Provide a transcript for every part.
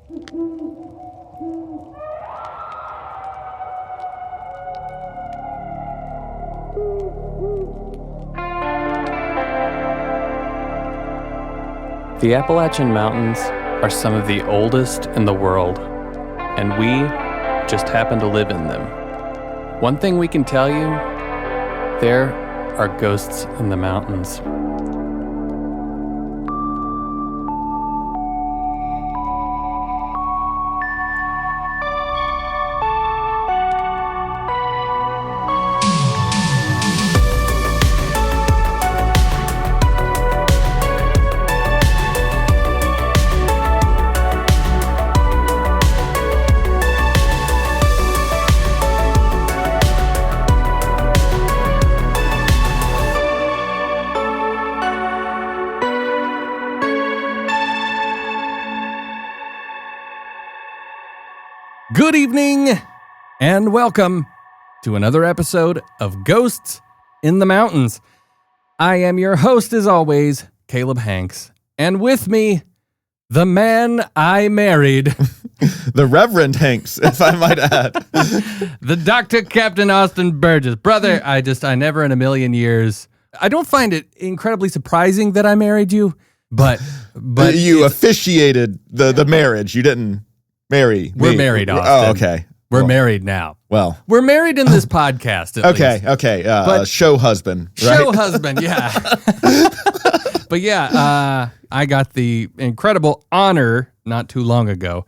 The Appalachian Mountains are some of the oldest in the world, and we just happen to live in them. One thing we can tell you, there are ghosts in the mountains. Good evening, and welcome to another episode of Ghosts in the Mountains. I am your host, as always, Caleb Hanks, and with me, the man I married. The Reverend Hanks, if I might add. The Dr. Captain Austin Burgess. Brother, I never in a million years, I don't find it incredibly surprising that I married you, but you officiated the marriage. You didn't marry me. We're married, Austin. Oh, okay. We're married now. Well, we're married in this podcast. At least. Okay. But show husband, right? Show husband, yeah. But yeah, I got the incredible honor not too long ago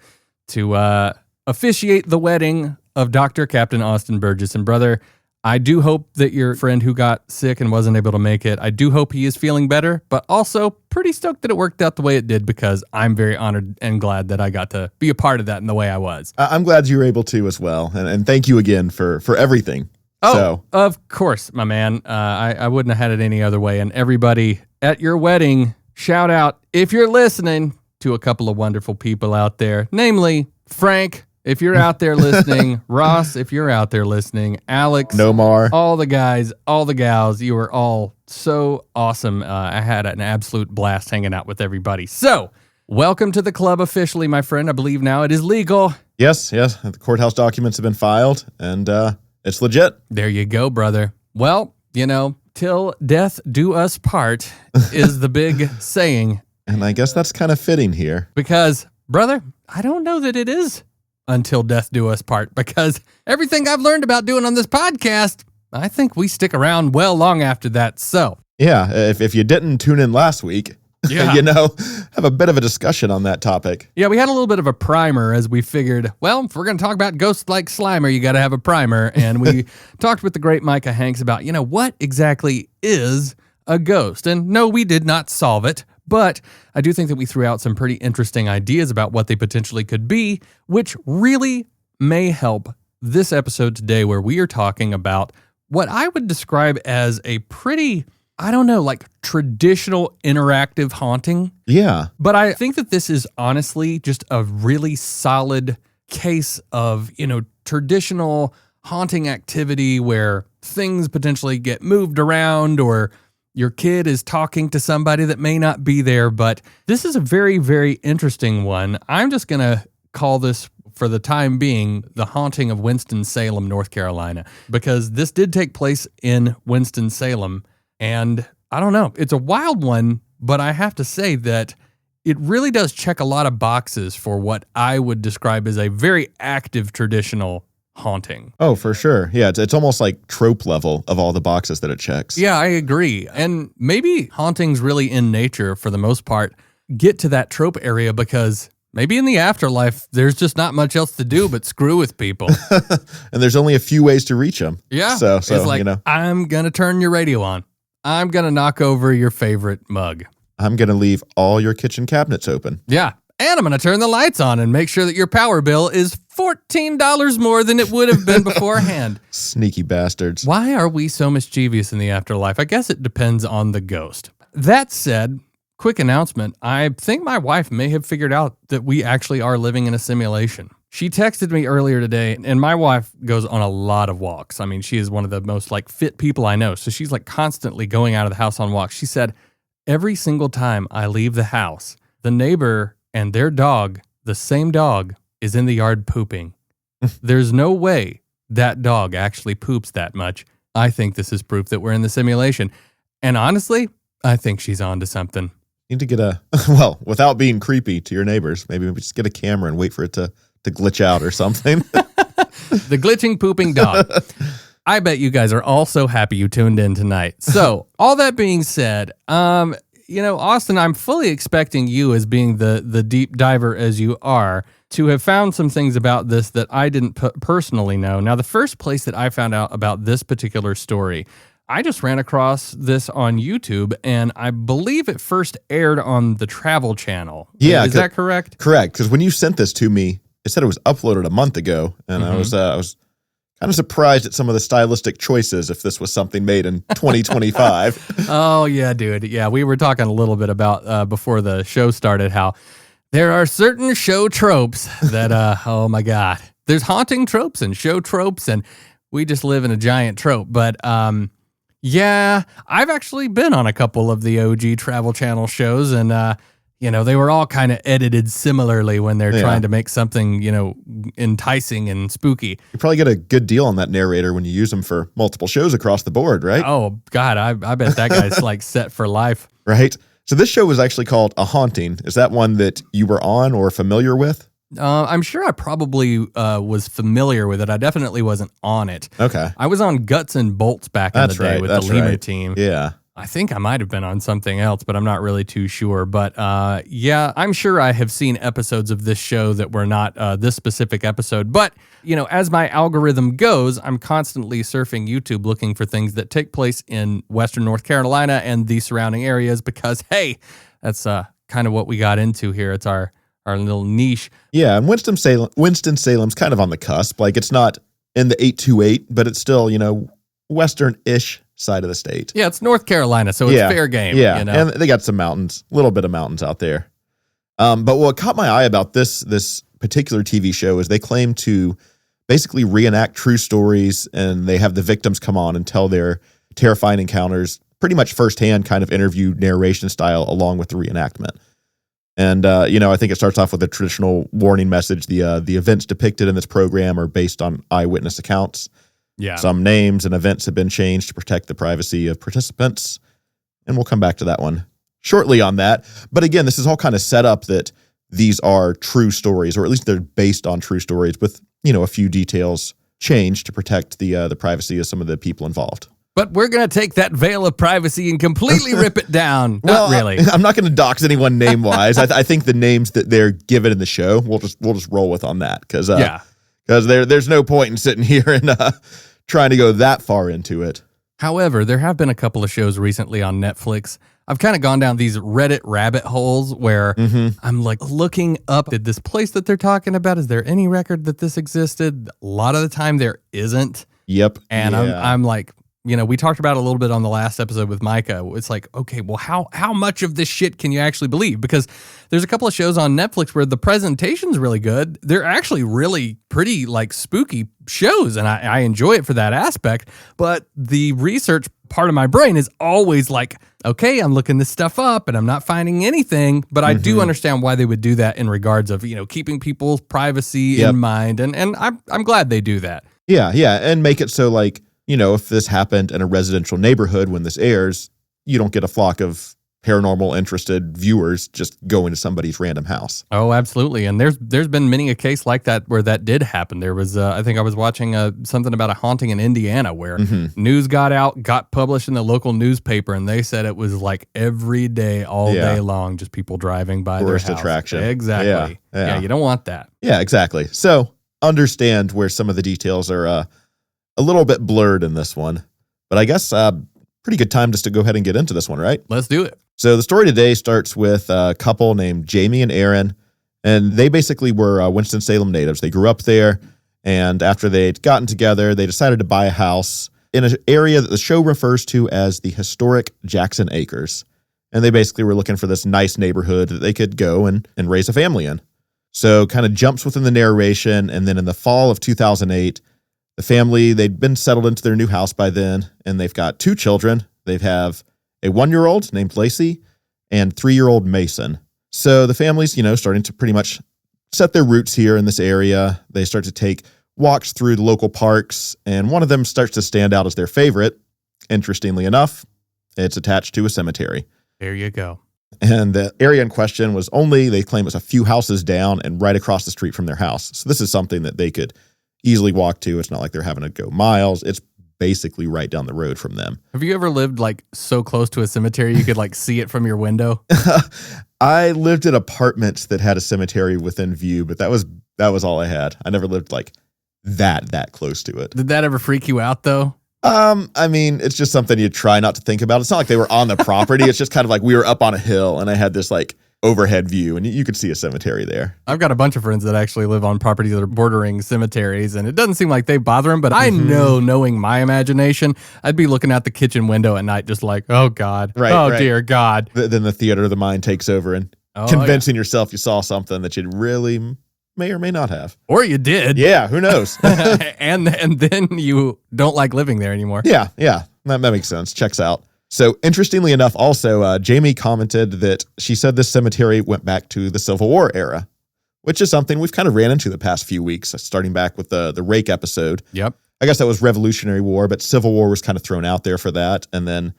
to officiate the wedding of Dr. Captain Austin Burgess. And brother, I do hope that your friend who got sick and wasn't able to make it, I do hope he is feeling better, but also pretty stoked that it worked out the way it did because I'm very honored and glad that I got to be a part of that in the way I was. I'm glad you were able to as well. And thank you again for everything. Oh, of course, my man. I wouldn't have had it any other way. And everybody at your wedding, shout out, if you're listening, to a couple of wonderful people out there, namely Frank, if you're out there listening, Ross, if you're out there listening, Alex, Nomar, all the guys, all the gals, you were all so awesome. I had an absolute blast hanging out with everybody. So, welcome to the club officially, my friend. I believe now it is legal. Yes. The courthouse documents have been filed, and it's legit. There you go, brother. Well, till death do us part is the big saying. And I guess that's kind of fitting here. Because, brother, I don't know that it is until death do us part, because everything I've learned about doing on this podcast, I think we stick around well long after that. So, yeah, if you didn't tune in last week, yeah. Have a bit of a discussion on that topic. Yeah, we had a little bit of a primer as we figured, well, if we're going to talk about ghosts like Slimer, you got to have a primer. And we talked with the great Micah Hanks about, what exactly is a ghost? And no, we did not solve it. But I do think that we threw out some pretty interesting ideas about what they potentially could be, which really may help this episode today, where we are talking about what I would describe as a pretty, traditional interactive haunting. Yeah. But I think that this is honestly just a really solid case of, traditional haunting activity where things potentially get moved around, or your kid is talking to somebody that may not be there. But this is a very, very interesting one. I'm just going to call this, for the time being, the haunting of Winston-Salem, North Carolina, because this did take place in Winston-Salem. And I don't know, it's a wild one, but I have to say that it really does check a lot of boxes for what I would describe as a very active traditional haunting. Oh, for sure. Yeah, it's almost like trope level of all the boxes that it checks. Yeah, I agree. And maybe hauntings really in nature, for the most part, get to that trope area because maybe in the afterlife, there's just not much else to do but screw with people. And there's only a few ways to reach them. Yeah. So it's like, I'm going to turn your radio on. I'm going to knock over your favorite mug. I'm going to leave all your kitchen cabinets open. Yeah. And I'm going to turn the lights on and make sure that your power bill is $14 more than it would have been beforehand. Sneaky bastards. Why are we so mischievous in the afterlife? I guess it depends on the ghost. That said, quick announcement. I think my wife may have figured out that we actually are living in a simulation. She texted me earlier today, and my wife goes on a lot of walks. I mean, she is one of the most fit people I know. So she's constantly going out of the house on walks. She said, every single time I leave the house, the neighbor and their dog the same dog is in the yard pooping. There's no way that dog actually poops that much. I think this is proof that we're in the simulation. And honestly, I think she's onto something. You need to get without being creepy to your neighbors, maybe just get a camera and wait for it to glitch out or something. The glitching pooping dog. I bet you guys are all so happy you tuned in tonight. So, all that being said, Austin, I'm fully expecting you, as being the deep diver as you are, to have found some things about this that I didn't personally know. Now, the first place that I found out about this particular story, I just ran across this on YouTube, and I believe it first aired on the Travel Channel. Yeah. Is that correct? Correct, because when you sent this to me, it said it was uploaded a month ago, and I was kind of surprised at some of the stylistic choices if this was something made in 2025. Oh, yeah, dude. Yeah, we were talking a little bit about, before the show started, how there are certain show tropes that, oh my God. There's haunting tropes and show tropes, and we just live in a giant trope. But, yeah, I've actually been on a couple of the OG Travel Channel shows, and, they were all kind of edited similarly when they're trying to make something, enticing and spooky. You probably get a good deal on that narrator when you use them for multiple shows across the board, right? Oh, God, I bet that guy's like set for life. Right? So this show was actually called A Haunting. Is that one that you were on or familiar with? I'm sure I probably was familiar with it. I definitely wasn't on it. Okay. I was on Guts and Bolts back in the day with the Lemur team. Yeah. I think I might have been on something else, but I'm not really too sure. But yeah, I'm sure I have seen episodes of this show that were not this specific episode. But, as my algorithm goes, I'm constantly surfing YouTube looking for things that take place in Western North Carolina and the surrounding areas because, hey, that's kind of what we got into here. It's our little niche. Yeah, and Winston-Salem's kind of on the cusp. Like, it's not in the 828, but it's still, Western-ish side of the state. Yeah, it's North Carolina, so it's fair game. Yeah, and they got some mountains, a little bit of mountains out there. But what caught my eye about this particular TV show is they claim to basically reenact true stories, and they have the victims come on and tell their terrifying encounters pretty much firsthand, kind of interview narration style along with the reenactment. And, I think it starts off with a traditional warning message. The events depicted in this program are based on eyewitness accounts. Yeah. Some names and events have been changed to protect the privacy of participants. And we'll come back to that one shortly on that. But again, this is all kind of set up that these are true stories, or at least they're based on true stories with, a few details changed to protect the privacy of some of the people involved. But we're going to take that veil of privacy and completely rip it down. Not really. I'm not going to dox anyone name-wise. I think the names that they're given in the show, we'll just roll with on that. Because there's no point in sitting here and trying to go that far into it. However, there have been a couple of shows recently on Netflix. I've kind of gone down these Reddit rabbit holes where I'm like looking up at this place that they're talking about. Is there any record that this existed? A lot of the time there isn't. Yep. And I'm like, we talked about it a little bit on the last episode with Micah. It's like, okay, well, how much of this shit can you actually believe? Because there's a couple of shows on Netflix where the presentation's really good. They're actually really pretty like spooky shows, and I enjoy it for that aspect. But the research part of my brain is always like, okay, I'm looking this stuff up and I'm not finding anything. But I do understand why they would do that in regards of, keeping people's privacy in mind. And I'm glad they do that. Yeah, and make it so like, if this happened in a residential neighborhood when this airs, you don't get a flock of paranormal interested viewers just going to somebody's random house. Oh, absolutely. And there's been many a case like that where that did happen. There was, I think I was watching something about a haunting in Indiana where news got published in the local newspaper, and they said it was like every day, all day long, just people driving by Tourist their house. Attraction. Exactly. Yeah, you don't want that. Yeah, exactly. So understand where some of the details are a little bit blurred in this one, but I guess pretty good time just to go ahead and get into this one, right? Let's do it. So the story today starts with a couple named Jamie and Aaron, and they basically were Winston-Salem natives. They grew up there, and after they'd gotten together, they decided to buy a house in an area that the show refers to as the historic Jackson Acres. And they basically were looking for this nice neighborhood that they could go and raise a family in. So kind of jumps within the narration, and then in the fall of 2008, the family, they'd been settled into their new house by then, and they've got 2 children. They have a 1-year-old named Lacey and 3-year-old Mason. So the family's, starting to pretty much set their roots here in this area. They start to take walks through the local parks, and one of them starts to stand out as their favorite. Interestingly enough, it's attached to a cemetery. There you go. And the area in question was only, they claim, it was a few houses down and right across the street from their house. So this is something that they could easily walk to. It's not like they're having to go miles. It's basically right down the road from them. Have you ever lived like so close to a cemetery you could like see it from your window? I lived in apartments that had a cemetery within view, but that was all I had. I never lived like that close to it. Did that ever freak you out though? I mean, it's just something you try not to think about. It's not like they were on the property. It's just kind of like we were up on a hill and I had this like overhead view and you could see a cemetery there. I've got a bunch of friends that actually live on properties that are bordering cemeteries, and it doesn't seem like they bother them, but I know, knowing my imagination, I'd be looking out the kitchen window at night just like, oh God, right. Dear God. Then the theater of the mind takes over and convincing yourself you saw something that you really may or may not have. Or you did. Yeah, who knows? and then you don't like living there anymore. Yeah. That makes sense. Checks out. So interestingly enough, also, Jamie commented that she said this cemetery went back to the Civil War era, which is something we've kind of ran into the past few weeks, starting back with the rake episode. Yep. I guess that was Revolutionary War, but Civil War was kind of thrown out there for that. And then,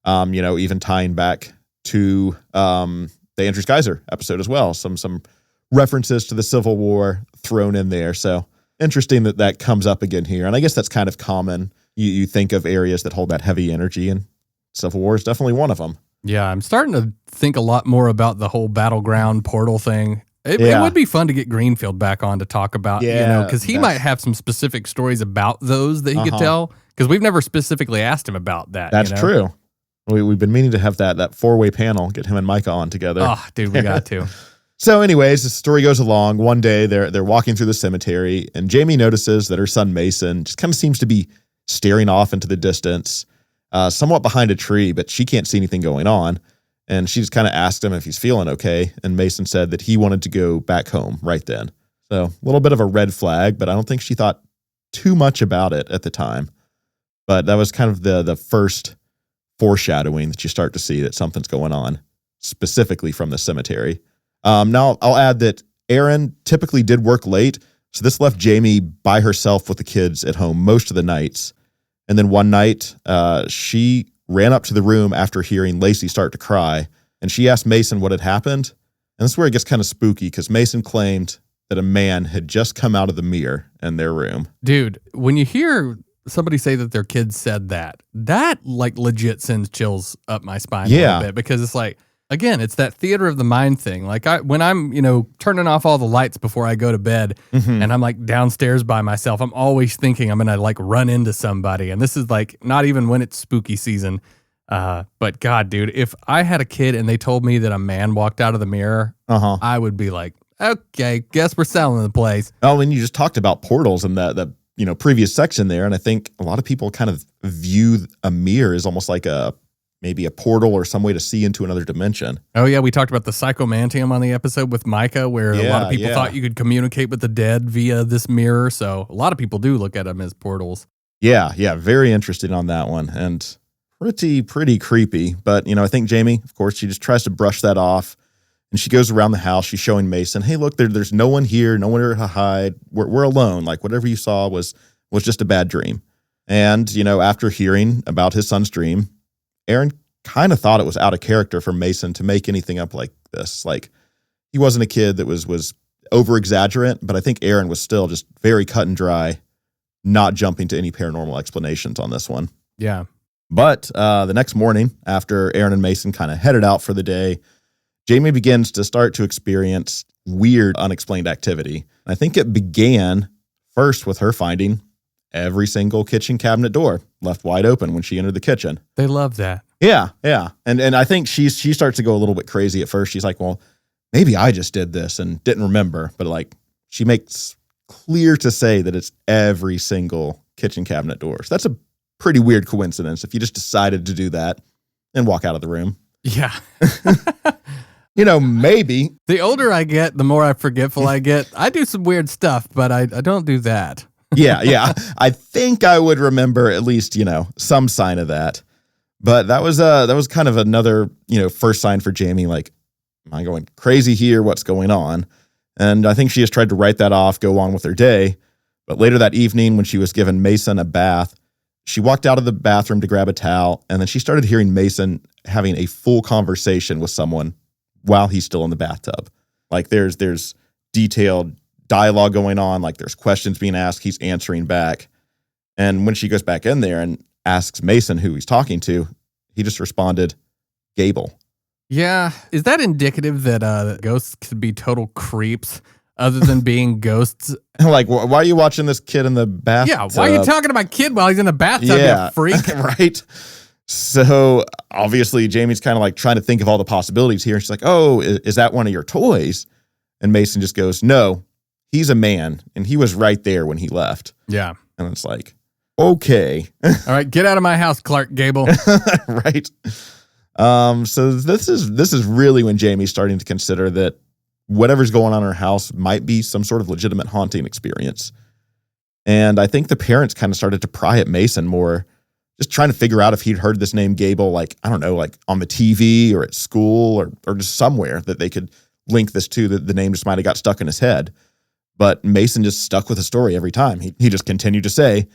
even tying back to the Andrew Geyser episode as well. Some references to the Civil War thrown in there. So interesting that comes up again here. And I guess that's kind of common. You think of areas that hold that heavy energy, and Civil War is definitely one of them. Yeah, I'm starting to think a lot more about the whole battleground portal thing. It would be fun to get Greenfield back on to talk about, because he might have some specific stories about those that he could tell, because we've never specifically asked him about that. That's true. We've been meaning to have that four-way panel, get him and Micah on together. Oh, dude, we got to. So anyways, the story goes along. One day they're walking through the cemetery, and Jamie notices that her son Mason just kind of seems to be staring off into the distance, somewhat behind a tree, but she can't see anything going on. And she just kind of asked him if he's feeling okay. And Mason said that he wanted to go back home right then. So a little bit of a red flag, but I don't think she thought too much about it at the time. But that was kind of the first foreshadowing that you start to see that something's going on, specifically from the cemetery. Now, I'll add that Erin typically did work late, so this left Jamie by herself with the kids at home most of the nights. And then one night, she ran up to the room after hearing Lacey start to cry, and she asked Mason what had happened. And this is where it gets kind of spooky, because Mason claimed that a man had just come out of the mirror in their room. Dude, when you hear somebody say that their kid said that like legit sends chills up my spine a little bit, because it's like, again, it's that theater of the mind thing. Like when I'm, turning off all the lights before I go to bed, and I'm like downstairs by myself, I'm always thinking I'm going to like run into somebody. And this is like not even when it's spooky season. But God, dude, if I had a kid and they told me that a man walked out of the mirror, I would be like, okay, guess we're selling the place. Oh, and you just talked about portals in the previous section there. And I think a lot of people kind of view a mirror as almost like maybe a portal or some way to see into another dimension. Oh, yeah. We talked about the psychomantium on the episode with Micah, where a lot of people thought you could communicate with the dead via this mirror. So a lot of people do look at them as portals. Yeah. Very interesting on that one. And pretty creepy. But, I think Jamie, of course, she just tries to brush that off. And she goes around the house. She's showing Mason, hey, look, there's no one here, no one to hide. We're alone. Like whatever you saw was just a bad dream. And, after hearing about his son's dream, Erin kind of thought it was out of character for Mason to make anything up like this. Like he wasn't a kid that was over exaggerant, but I think Erin was still just very cut and dry, not jumping to any paranormal explanations on this one. Yeah. But the next morning, after Erin and Mason kind of headed out for the day, Jamie begins to start to experience weird, unexplained activity. I think it began first with her finding every single kitchen cabinet door left wide open when she entered the kitchen. They love that. Yeah. And I think she starts to go a little bit crazy at first. She's like, well, maybe I just did this and didn't remember. But like she makes clear to say that it's every single kitchen cabinet door. So that's a pretty weird coincidence if you just decided to do that and walk out of the room. Yeah. Maybe. The older I get, the more forgetful I get. I do some weird stuff, but I don't do that. Yeah. I think I would remember at least, some sign of that. But that was kind of another, first sign for Jamie, like, am I going crazy here? What's going on? And I think she just tried to write that off, go on with her day. But later that evening, when she was giving Mason a bath, she walked out of the bathroom to grab a towel, and then she started hearing Mason having a full conversation with someone while he's still in the bathtub. Like there's detailed dialogue going on, like there's questions being asked, he's answering back. And when she goes back in there and asks Mason who he's talking to, he just responded, Gable. Yeah. Is that indicative that ghosts could be total creeps other than being ghosts? Like, why are you watching this kid in the bathtub? Yeah, why are you talking to my kid while he's in the bathtub, you freak? Right. So obviously Jamie's kind of like trying to think of all the possibilities here. She's like, oh, is that one of your toys? And Mason just goes, no, he's a man, and he was right there when he left. Yeah. And it's like, okay. All right, get out of my house, Clark Gable. Right. So this is really when Jamie's starting to consider that whatever's going on in her house might be some sort of legitimate haunting experience. And I think the parents kind of started to pry at Mason more, just trying to figure out if he'd heard this name Gable, like, I don't know, like on the TV or at school or just somewhere that they could link this to, that the name just might have got stuck in his head. But Mason just stuck with the story every time. He just continued to say,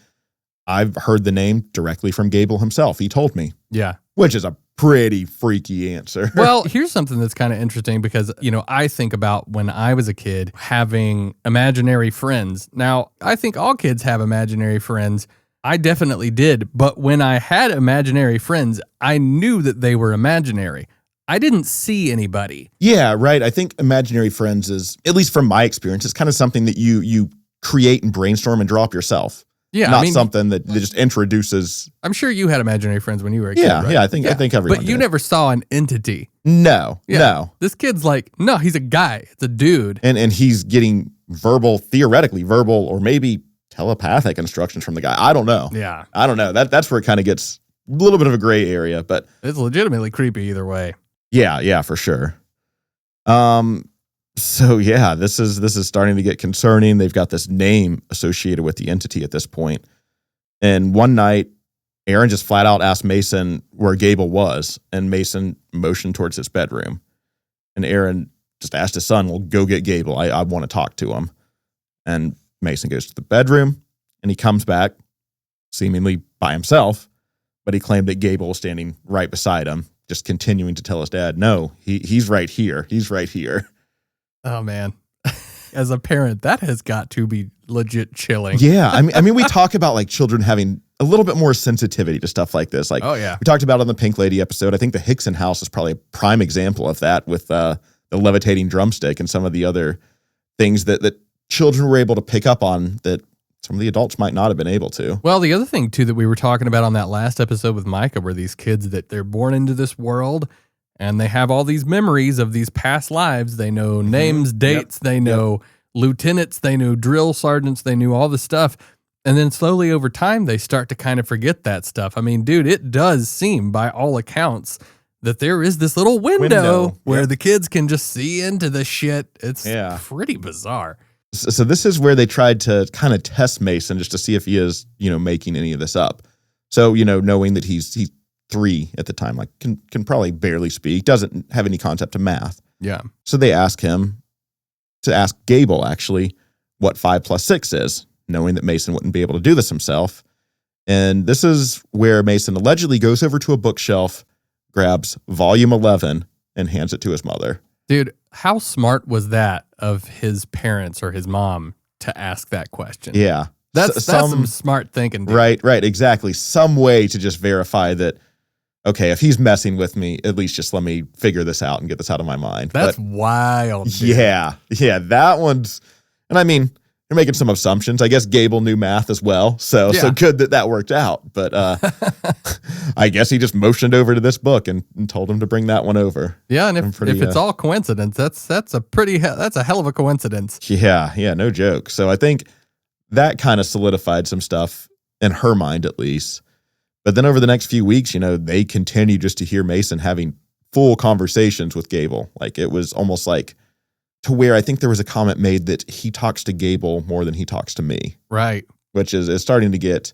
I've heard the name directly from Gable himself. He told me. Yeah. Which is a pretty freaky answer. Well, here's something that's kind of interesting because, I think about when I was a kid having imaginary friends. Now, I think all kids have imaginary friends. I definitely did. But when I had imaginary friends, I knew that they were imaginary. I didn't see anybody. Yeah, right. I think imaginary friends is, at least from my experience, is kind of something that you create and brainstorm and draw up yourself. Yeah, not something that just introduces. I'm sure you had imaginary friends when you were a kid. Yeah, right? yeah. I think everyone. But you did. never saw an entity. No. This kid's like, no, he's a guy. It's a dude. And he's getting theoretically verbal, or maybe telepathic instructions from the guy. I don't know. Yeah, I don't know. That's where it kind of gets a little bit of a gray area, but it's legitimately creepy either way. Yeah, for sure. So yeah, this is starting to get concerning. They've got this name associated with the entity at this point. And one night, Aaron just flat out asked Mason where Gable was, and Mason motioned towards his bedroom. And Aaron just asked his son, well, go get Gable. I want to talk to him. And Mason goes to the bedroom, and he comes back seemingly by himself, but he claimed that Gable was standing right beside him, just continuing to tell his dad, no, he's right here. He's right here. Oh, man. As a parent, that has got to be legit chilling. Yeah. I mean, we talk about like children having a little bit more sensitivity to stuff like this. Like, oh, yeah. We talked about it on the Pink Lady episode. I think the Hickson house is probably a prime example of that, with the levitating drumstick and some of the other things that children were able to pick up on that some of the adults might not have been able to. Well, the other thing, too, that we were talking about on that last episode with Micah were these kids that they're born into this world and they have all these memories of these past lives. They know names, dates, they know lieutenants, they know drill sergeants, they knew all this stuff. And then slowly over time, they start to kind of forget that stuff. I mean, dude, it does seem by all accounts that there is this little window where the kids can just see into the shit. It's pretty bizarre. So this is where they tried to kind of test Mason just to see if he is, making any of this up. So, knowing that he's 3 at the time, like can probably barely speak, doesn't have any concept of math. Yeah. So they ask him to ask Gable, actually, what 5 + 6 is, knowing that Mason wouldn't be able to do this himself. And this is where Mason allegedly goes over to a bookshelf, grabs volume 11, and hands it to his mother. Dude, how smart was that of his parents or his mom to ask that question? Yeah. That's some smart thinking, dude. Right, exactly. Some way to just verify that, okay, if he's messing with me, at least just let me figure this out and get this out of my mind. That's wild. Dude. Yeah, that one's, and I mean, you're making some assumptions. I guess Gable knew math as well, so good that worked out. But I guess he just motioned over to this book and told him to bring that one over. Yeah, and if it's all coincidence, that's a hell of a coincidence. Yeah, no joke. So I think that kind of solidified some stuff in her mind, at least. But then over the next few weeks, they continued just to hear Mason having full conversations with Gable. Like, it was almost like to where I think there was a comment made that he talks to Gable more than he talks to me. Right. Which is starting to get,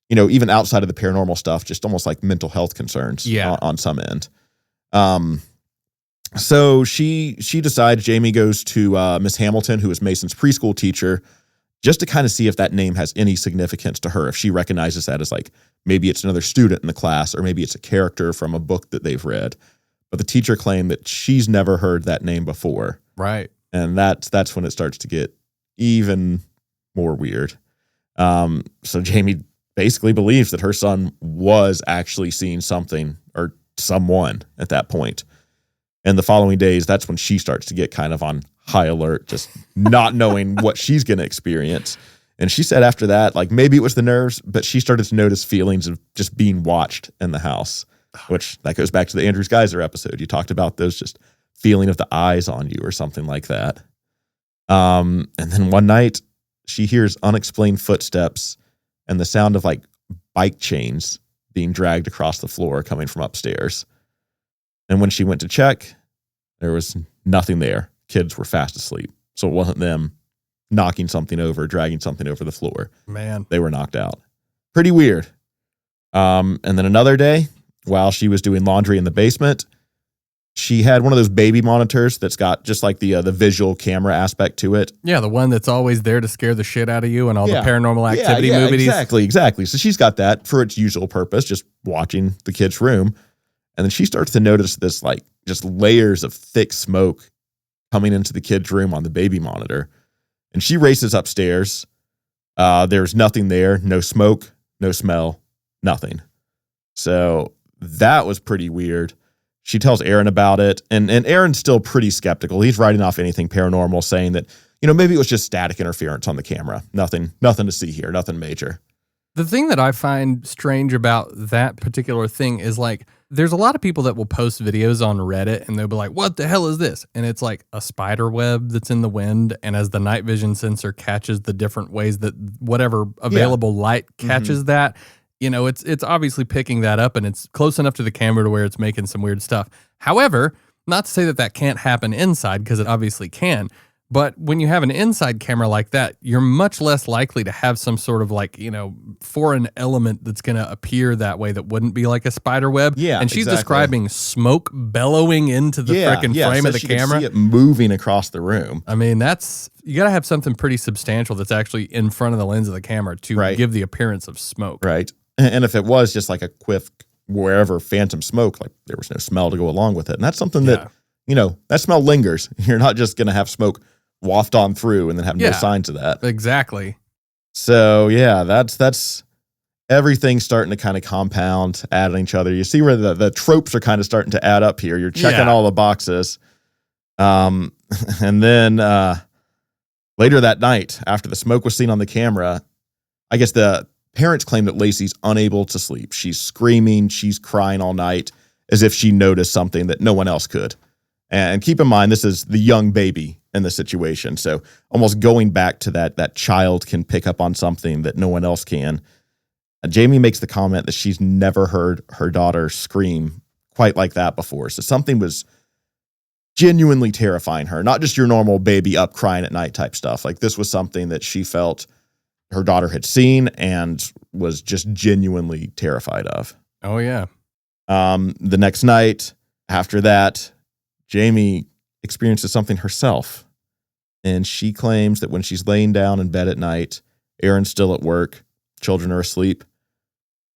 even outside of the paranormal stuff, just almost like mental health concerns on some end. So she decides, Jamie goes to Miss Hamilton, who is Mason's preschool teacher, just to kind of see if that name has any significance to her, if she recognizes that as like, maybe it's another student in the class, or maybe it's a character from a book that they've read. But the teacher claimed that she's never heard that name before. Right. And that's when it starts to get even more weird. So Jamie basically believes that her son was actually seeing something or someone at that point. And the following days, that's when she starts to get kind of on high alert, just not knowing what she's going to experience. And she said after that, like maybe it was the nerves, but she started to notice feelings of just being watched in the house, which that goes back to the Andrews Geyser episode. You talked about those just feeling of the eyes on you or something like that. And then one night she hears unexplained footsteps and the sound of like bike chains being dragged across the floor coming from upstairs. And when she went to check, there was nothing there. Kids were fast asleep. So it wasn't them knocking something over, dragging something over the floor. Man. They were knocked out. Pretty weird. And then another day, while she was doing laundry in the basement, she had one of those baby monitors that's got just like the visual camera aspect to it. Yeah, the one that's always there to scare the shit out of you and all the paranormal activity movies. Exactly. So she's got that for its usual purpose, just watching the kid's room. And then she starts to notice this like just layers of thick smoke coming into the kid's room on the baby monitor. And she races upstairs. There's nothing there, no smoke, no smell, nothing. So that was pretty weird. She tells Aaron about it, and Aaron's still pretty skeptical. He's writing off anything paranormal, saying that, maybe it was just static interference on the camera. Nothing to see here, nothing major. The thing that I find strange about that particular thing is like, there's a lot of people that will post videos on Reddit and they'll be like, what the hell is this? And it's like a spider web that's in the wind. And as the night vision sensor catches the different ways that whatever available light catches that, it's obviously picking that up and it's close enough to the camera to where it's making some weird stuff. However, not to say that can't happen inside, because it obviously can. But when you have an inside camera like that, you're much less likely to have some sort of like, foreign element that's going to appear that way that wouldn't be like a spider web. Yeah, and she's describing smoke bellowing into the frickin' frame of the camera. See it moving across the room. I mean, you got to have something pretty substantial that's actually in front of the lens of the camera to give the appearance of smoke. Right. And if it was just like a quick wherever phantom smoke, like there was no smell to go along with it. And that's something that, that smell lingers. You're not just going to have smoke waft on through and then have no signs of that. Exactly. So yeah, that's everything starting to kind of compound, add on each other. You see where the tropes are kind of starting to add up here. You're checking all the boxes. And then later that night, after the smoke was seen on the camera, I guess the parents claim that Lacey's unable to sleep. She's screaming, she's crying all night as if she noticed something that no one else could. And keep in mind, this is the young baby in the situation. So almost going back to that child can pick up on something that no one else can. Jamie makes the comment that she's never heard her daughter scream quite like that before. So something was genuinely terrifying her, not just your normal baby up crying at night type stuff. Like this was something that she felt her daughter had seen and was just genuinely terrified of. Oh, yeah. The next night after that, Jamie experiences something herself, and she claims that when she's laying down in bed at night, Aaron's still at work, children are asleep,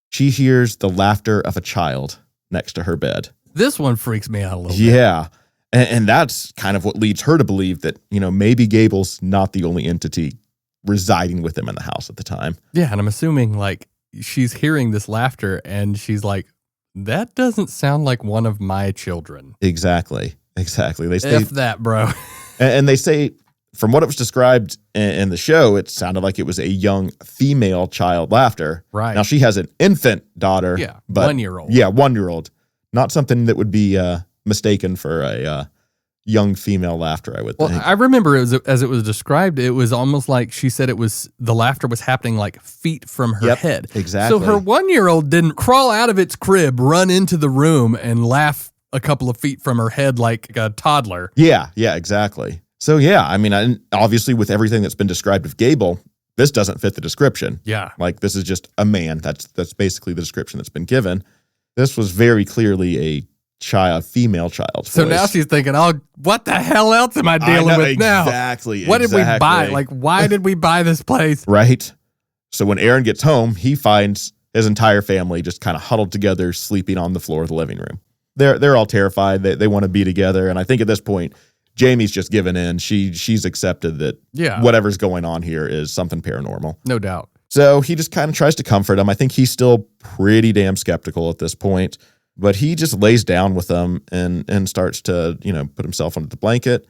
she hears the laughter of a child next to her bed. This one freaks me out a little bit. Yeah, and that's kind of what leads her to believe that, maybe Gable's not the only entity residing with them in the house at the time. Yeah, and I'm assuming like she's hearing this laughter and she's like, that doesn't sound like one of my children. Exactly. They say, F that, bro. And they say, from what it was described in the show, it sounded like it was a young female child laughter. Right. Now, she has an infant daughter. Yeah, but 1-year-old. Yeah, 1-year-old. Not something that would be mistaken for a young female laughter, I would think. Well, I remember as it was described, it was almost like she said the laughter was happening like feet from her head. Exactly. So her 1-year-old didn't crawl out of its crib, run into the room, and laugh a couple of feet from her head like a toddler. Yeah, exactly. So yeah, I mean, obviously with everything that's been described of Gable, this doesn't fit the description. Yeah. Like this is just a man. That's basically the description that's been given. This was very clearly a female child's So voice. now she's thinking, oh, what the hell else am I dealing with now? Exactly. What did we buy? Like, why did we buy this place? Right. So when Aaron gets home, he finds his entire family just kind of huddled together, sleeping on the floor of the living room. They're all terrified. They want to be together. And I think at this point, Jamie's just given in. She's accepted that whatever's going on here is something paranormal. No doubt. So he just kind of tries to comfort him. I think he's still pretty damn skeptical at this point, but he just lays down with them and starts to, put himself under the blanket.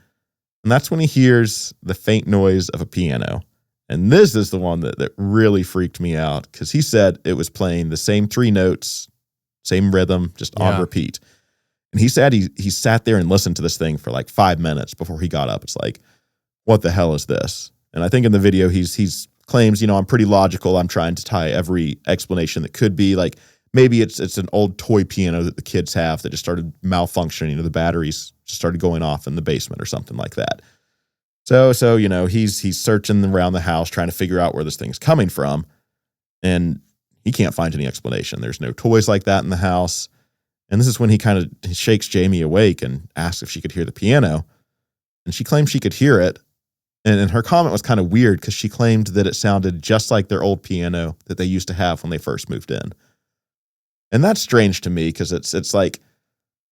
And that's when he hears the faint noise of a piano. And this is the one that really freaked me out because he said it was playing the same 3 notes, same rhythm, just on repeat. And he said he sat there and listened to this thing for like 5 minutes before he got up. It's like, what the hell is this? And I think in the video, he's claims, I'm pretty logical. I'm trying to tie every explanation that could be. Like maybe it's an old toy piano that the kids have that just started malfunctioning, or the batteries just started going off in the basement or something like that. So he's searching around the house trying to figure out where this thing's coming from, and he can't find any explanation. There's no toys like that in the house. And this is when he kind of shakes Jamie awake and asks if she could hear the piano. And she claims she could hear it. And her comment was kind of weird because she claimed that it sounded just like their old piano that they used to have when they first moved in. And that's strange to me because it's like,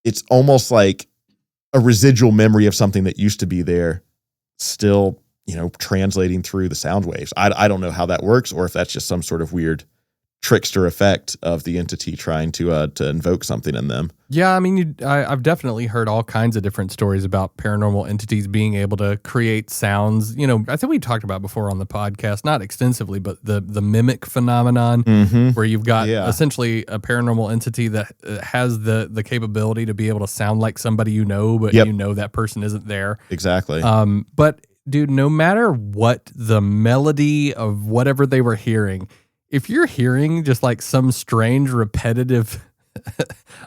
it's almost like a residual memory of something that used to be there still, translating through the sound waves. I don't know how that works, or if that's just some sort of weird trickster effect of the entity trying to invoke something in them. Yeah, I mean, I've definitely heard all kinds of different stories about paranormal entities being able to create sounds. I think we talked about before on the podcast, not extensively, but the mimic phenomenon, where you've got essentially a paranormal entity that has the capability to be able to sound like somebody but that person isn't there. Exactly. But dude, no matter what the melody of whatever they were hearing, if you're hearing just like some strange repetitive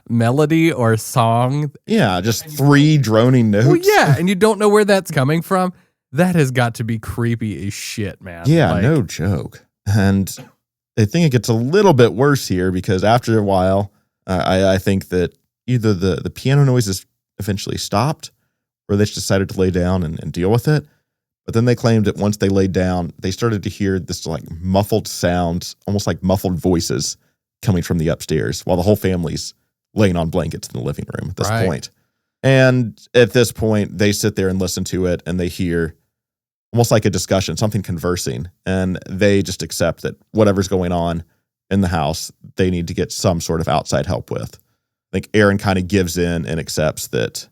melody or song. Yeah, just 3 droning notes. Well, yeah, and you don't know where that's coming from. That has got to be creepy as shit, man. Yeah, no joke. And I think it gets a little bit worse here because after a while, I think that either the piano noises eventually stopped or they just decided to lay down and deal with it. But then they claimed that once they laid down, they started to hear this like muffled sounds, almost like muffled voices coming from the upstairs while the whole family's laying on blankets in the living room at this point. And at this point, they sit there and listen to it and they hear almost like a discussion, something conversing. And they just accept that whatever's going on in the house, they need to get some sort of outside help with. I think Aaron kind of gives in and accepts that.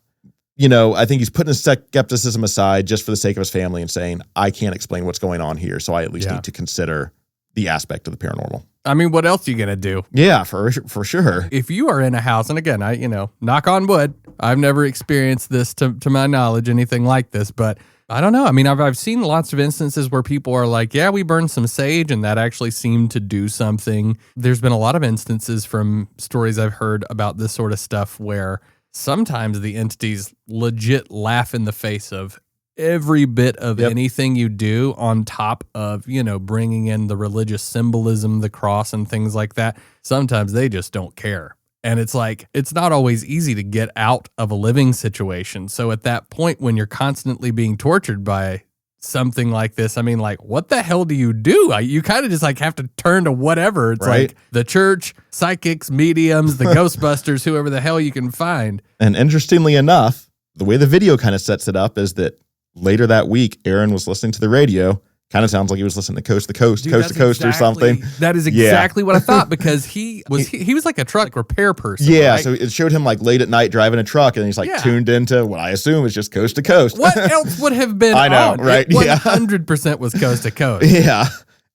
I think he's putting his skepticism aside just for the sake of his family and saying, I can't explain what's going on here, so I at least need to consider the aspect of the paranormal. I mean, what else are you going to do? Yeah, for sure. If you are in a house, and again, I knock on wood, I've never experienced this to my knowledge, anything like this, but I don't know. I mean, I've seen lots of instances where people are like, yeah, we burned some sage, and that actually seemed to do something. There's been a lot of instances from stories I've heard about this sort of stuff where sometimes the entities legit laugh in the face of every bit of anything you do, on top of, bringing in the religious symbolism, the cross and things like that. Sometimes they just don't care. And it's like, it's not always easy to get out of a living situation. So at that point, when you're constantly being tortured by something like this, I mean, like, what the hell do? You kind of just like have to turn to whatever. It's like the church, psychics, mediums, the Ghostbusters, whoever the hell you can find. And interestingly enough, the way the video kind of sets it up is that later that week, Aaron was listening to the radio. Kind of sounds like he was listening to Coast to Coast, Dude, Coast to Coast or something. That is exactly what I thought, because he was like a truck repair person. Yeah, right? So it showed him like late at night driving a truck, and he's like tuned into what I assume is just Coast to Coast. What else would have been I know, on? right? It 100% was Coast to Coast. Yeah.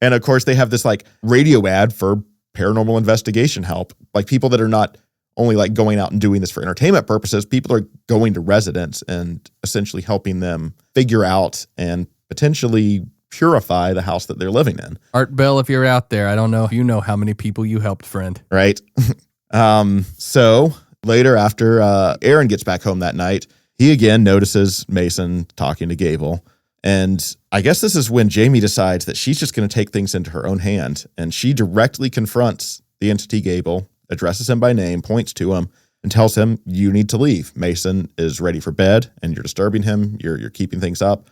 And of course, they have this like radio ad for paranormal investigation help. Like people that are not only like going out and doing this for entertainment purposes, people are going to residents and essentially helping them figure out and potentially purify the house that they're living in. Art Bell, if you're out there, I don't know if you know how many people you helped, friend. Right. So later, after Aaron gets back home that night, he again notices Mason talking to Gable. And I guess this is when Jamie decides that she's just going to take things into her own hand. And she directly confronts the entity Gable, addresses him by name, points to him, and tells him, you need to leave. Mason is ready for bed and you're disturbing him. You're keeping things up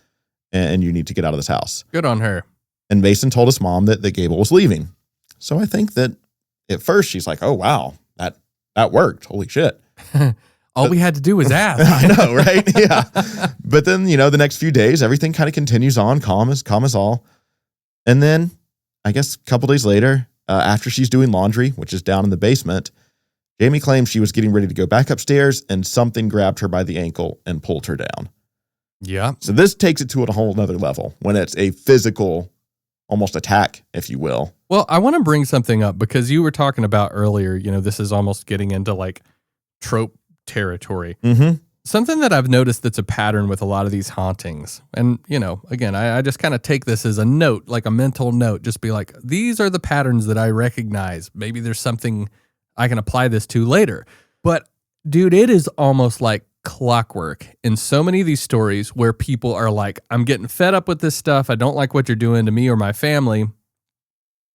and you need to get out of this house. Good on her. And Mason told his mom that Gable was leaving. So I think that at first she's like, oh, wow, that worked. Holy shit. All we had to do was ask. I know, right? Yeah. But then, the next few days, everything kind of continues on, calm as all. And then I guess a couple days later, after she's doing laundry, which is down in the basement, Jamie claims she was getting ready to go back upstairs and something grabbed her by the ankle and pulled her down. Yeah. So this takes it to a whole nother level when it's a physical, almost attack, if you will. Well, I want to bring something up because you were talking about earlier, this is almost getting into like trope territory. Mm-hmm. Something that I've noticed that's a pattern with a lot of these hauntings. And, again, I just kind of take this as a note, like a mental note, just be like, these are the patterns that I recognize. Maybe there's something I can apply this to later. But dude, it is almost like clockwork in so many of these stories where people are like, I'm getting fed up with this stuff. I don't like what you're doing to me or my family.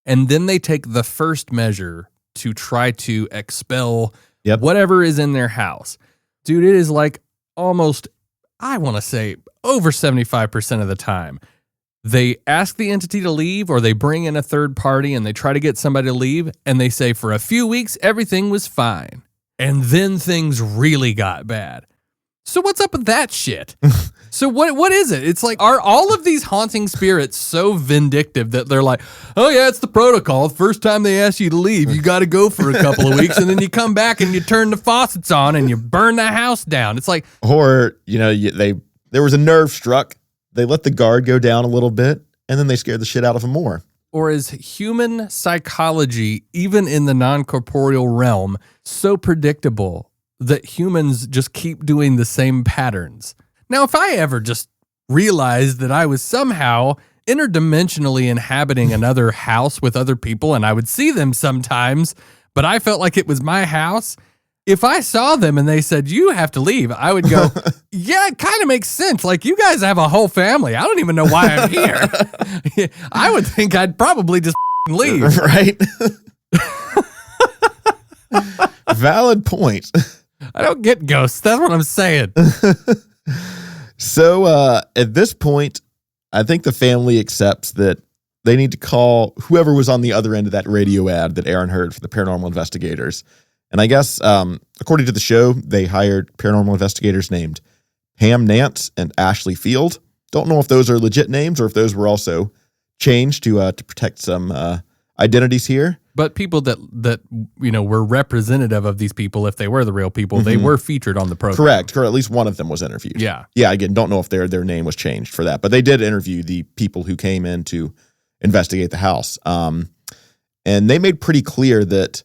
And then they take the first measure to try to expel whatever is in their house. Dude, it is like almost, I want to say, over 75% of the time. They ask the entity to leave or they bring in a third party and they try to get somebody to leave and they say for a few weeks, everything was fine. And then things really got bad. So what's up with that shit? So what is it? It's like, are all of these haunting spirits so vindictive that they're like, oh yeah, it's the protocol. First time they ask you to leave, you got to go for a couple of weeks and then you come back and you turn the faucets on and you burn the house down. It's like, or, there was a nerve struck. They let the guard go down a little bit, and then they scared the shit out of him more. Or is human psychology, even in the non-corporeal realm, so predictable that humans just keep doing the same patterns? Now, if I ever just realized that I was somehow interdimensionally inhabiting another house with other people, and I would see them sometimes, but I felt like it was my house, if I saw them and they said, you have to leave, I would go, yeah, it kind of makes sense. Like, you guys have a whole family. I don't even know why I'm here. I would think I'd probably just leave. Right? Valid point. I don't get ghosts. That's what I'm saying. So at this point, I think the family accepts that they need to call whoever was on the other end of that radio ad that Aaron heard for the paranormal investigators. And I guess, according to the show, they hired paranormal investigators named Pam Nance and Ashley Field. Don't know if those are legit names or if those were also changed to protect some identities here. But people that were representative of these people, if they were the real people, they were featured on the program. Correct. Or at least one of them was interviewed. Yeah. Yeah, again, don't know if their name was changed for that. But they did interview the people who came in to investigate the house. And they made pretty clear that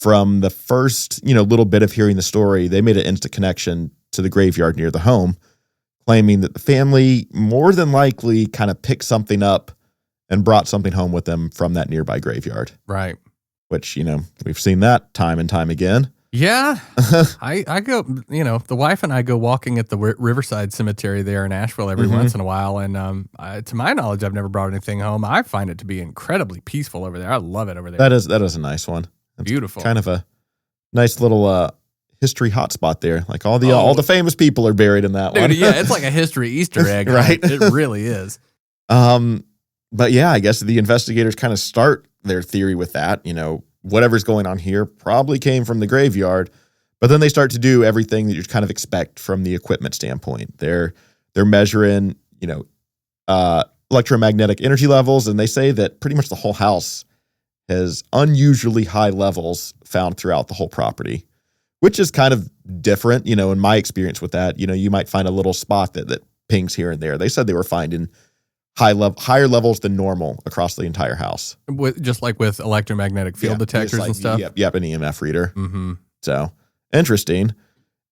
from the first, little bit of hearing the story, they made an instant connection to the graveyard near the home, claiming that the family more than likely kind of picked something up and brought something home with them from that nearby graveyard. Right. Which, we've seen that time and time again. Yeah. I go, the wife and I go walking at the Riverside Cemetery there in Asheville every once in a while. And to my knowledge, I've never brought anything home. I find it to be incredibly peaceful over there. I love it over there. That is a nice one. It's beautiful. Kind of a nice little history hotspot there. Like all the famous people are buried in that one. Yeah, it's like a history Easter egg. Right. It really is. But yeah, I guess the investigators kind of start their theory with that. Whatever's going on here probably came from the graveyard. But then they start to do everything that you'd kind of expect from the equipment standpoint. They're measuring, electromagnetic energy levels, and they say that pretty much the whole house has unusually high levels found throughout the whole property, which is kind of different, in my experience with that. You might find a little spot that pings here and there. They said they were finding higher levels than normal across the entire house. Just like with electromagnetic field detectors and stuff? Yep, an EMF reader. Mm-hmm. So, interesting.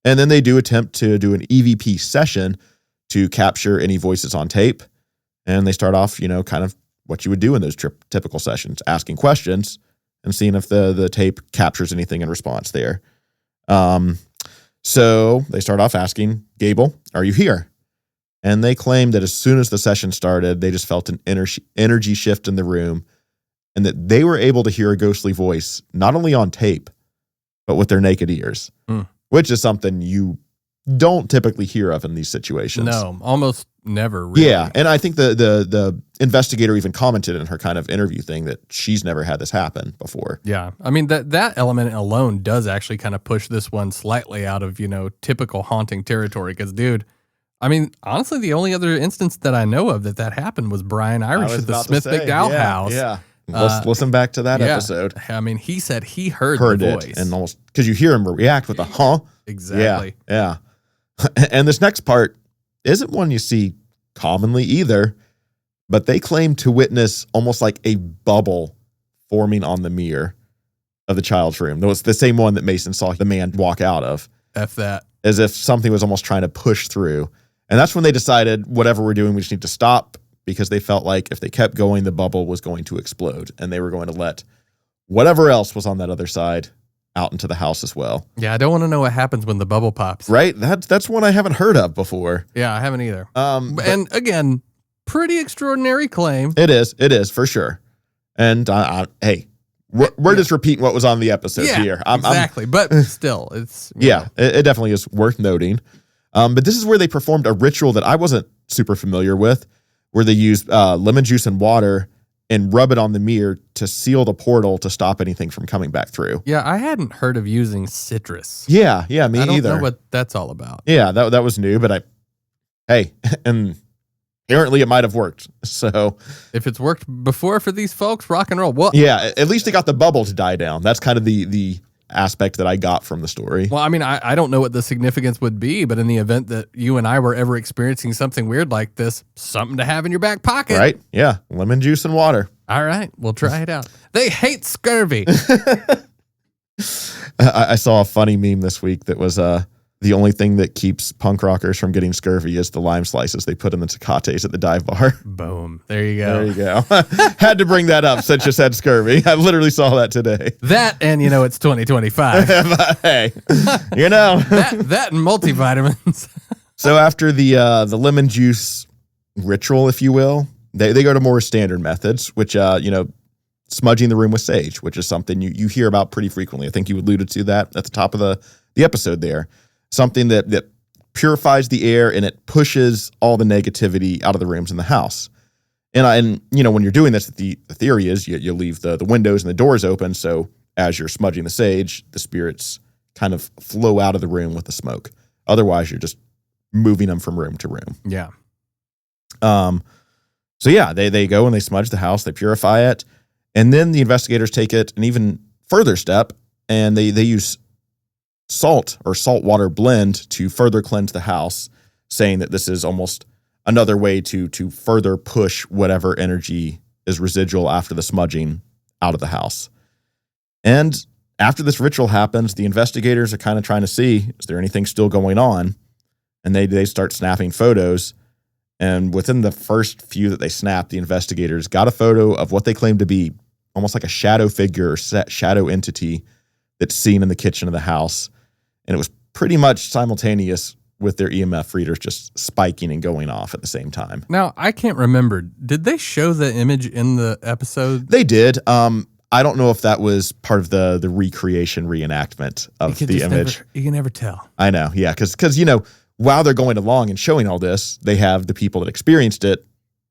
And then they do attempt to do an EVP session to capture any voices on tape. And they start off, kind of what you would do in those typical sessions, asking questions and seeing if the tape captures anything in response there. So they start off asking, Gable, are you here? And they claim that as soon as the session started, they just felt an energy shift in the room and that they were able to hear a ghostly voice, not only on tape, but with their naked ears, which is something you don't typically hear of in these situations. No, almost never. Really. Yeah, and I think the investigator even commented in her kind of interview thing that she's never had this happen before. Yeah, I mean that element alone does actually kind of push this one slightly out of typical haunting territory. Because, dude, I mean, honestly, the only other instance that I know of that happened was Brian Irish at the Smith McDowell house. Yeah. Listen back to that episode. I mean, he said he heard the voice. It, and almost because you hear him react with a huh. Exactly. Yeah. And this next part isn't one you see commonly either, but they claim to witness almost like a bubble forming on the mirror of the child's room. That was the same one that Mason saw the man walk out of. F that. As if something was almost trying to push through. And that's when they decided, whatever we're doing, we just need to stop, because they felt like if they kept going, the bubble was going to explode, and they were going to let whatever else was on that other side out into the house as well. Yeah, I don't want to know what happens when the bubble pops. Right? That's one I haven't heard of before. Yeah, I haven't either. And again, pretty extraordinary claim. It is for sure. And hey, we're just repeating what was on the episode here. Exactly. But still, it's it definitely is worth noting. But this is where they performed a ritual that I wasn't super familiar with, where they used lemon juice and water and rub it on the mirror to seal the portal to stop anything from coming back through. Yeah, I hadn't heard of using citrus. Yeah, me either. I don't know what that's all about. Yeah, that was new, but and apparently it might have worked. So if it's worked before for these folks, rock and roll. Well, yeah, at least it got the bubble to die down. That's kind of the aspect that I got from the story. Well, I mean, I don't know what the significance would be, but in the event that you and I were ever experiencing something weird like this, something to have in your back pocket. Right? Yeah. Lemon juice and water. All right. We'll try it out. They hate scurvy. I saw a funny meme this week that was the only thing that keeps punk rockers from getting scurvy is the lime slices they put in the tecates at the dive bar. Boom. There you go. There you go. Had to bring that up since you said scurvy. I literally saw that today. That and, it's 2025. But hey, that and multivitamins. So after the lemon juice ritual, if you will, they go to more standard methods, which, smudging the room with sage, which is something you hear about pretty frequently. I think you alluded to that at the top of the episode there. Something that purifies the air and it pushes all the negativity out of the rooms in the house. And when you're doing this, the theory is you leave the windows and the doors open, so as you're smudging the sage, the spirits kind of flow out of the room with the smoke. Otherwise, you're just moving them from room to room. Yeah. So yeah, they go and they smudge the house, they purify it, and then the investigators take it an even further step, and they use salt or salt water blend to further cleanse the house, saying that this is almost another way to further push whatever energy is residual after the smudging out of the house. And after this ritual happens, the investigators are kind of trying to see, is there anything still going on? And they start snapping photos. And within the first few that they snapped, the investigators got a photo of what they claimed to be almost like a shadow figure or shadow entity that's seen in the kitchen of the house. And it was pretty much simultaneous with their EMF readers just spiking and going off at the same time. Now, I can't remember. Did they show the image in the episode? They did. I don't know if that was part of the recreation reenactment of the image. You can never tell. I know, yeah, because while they're going along and showing all this, they have the people that experienced it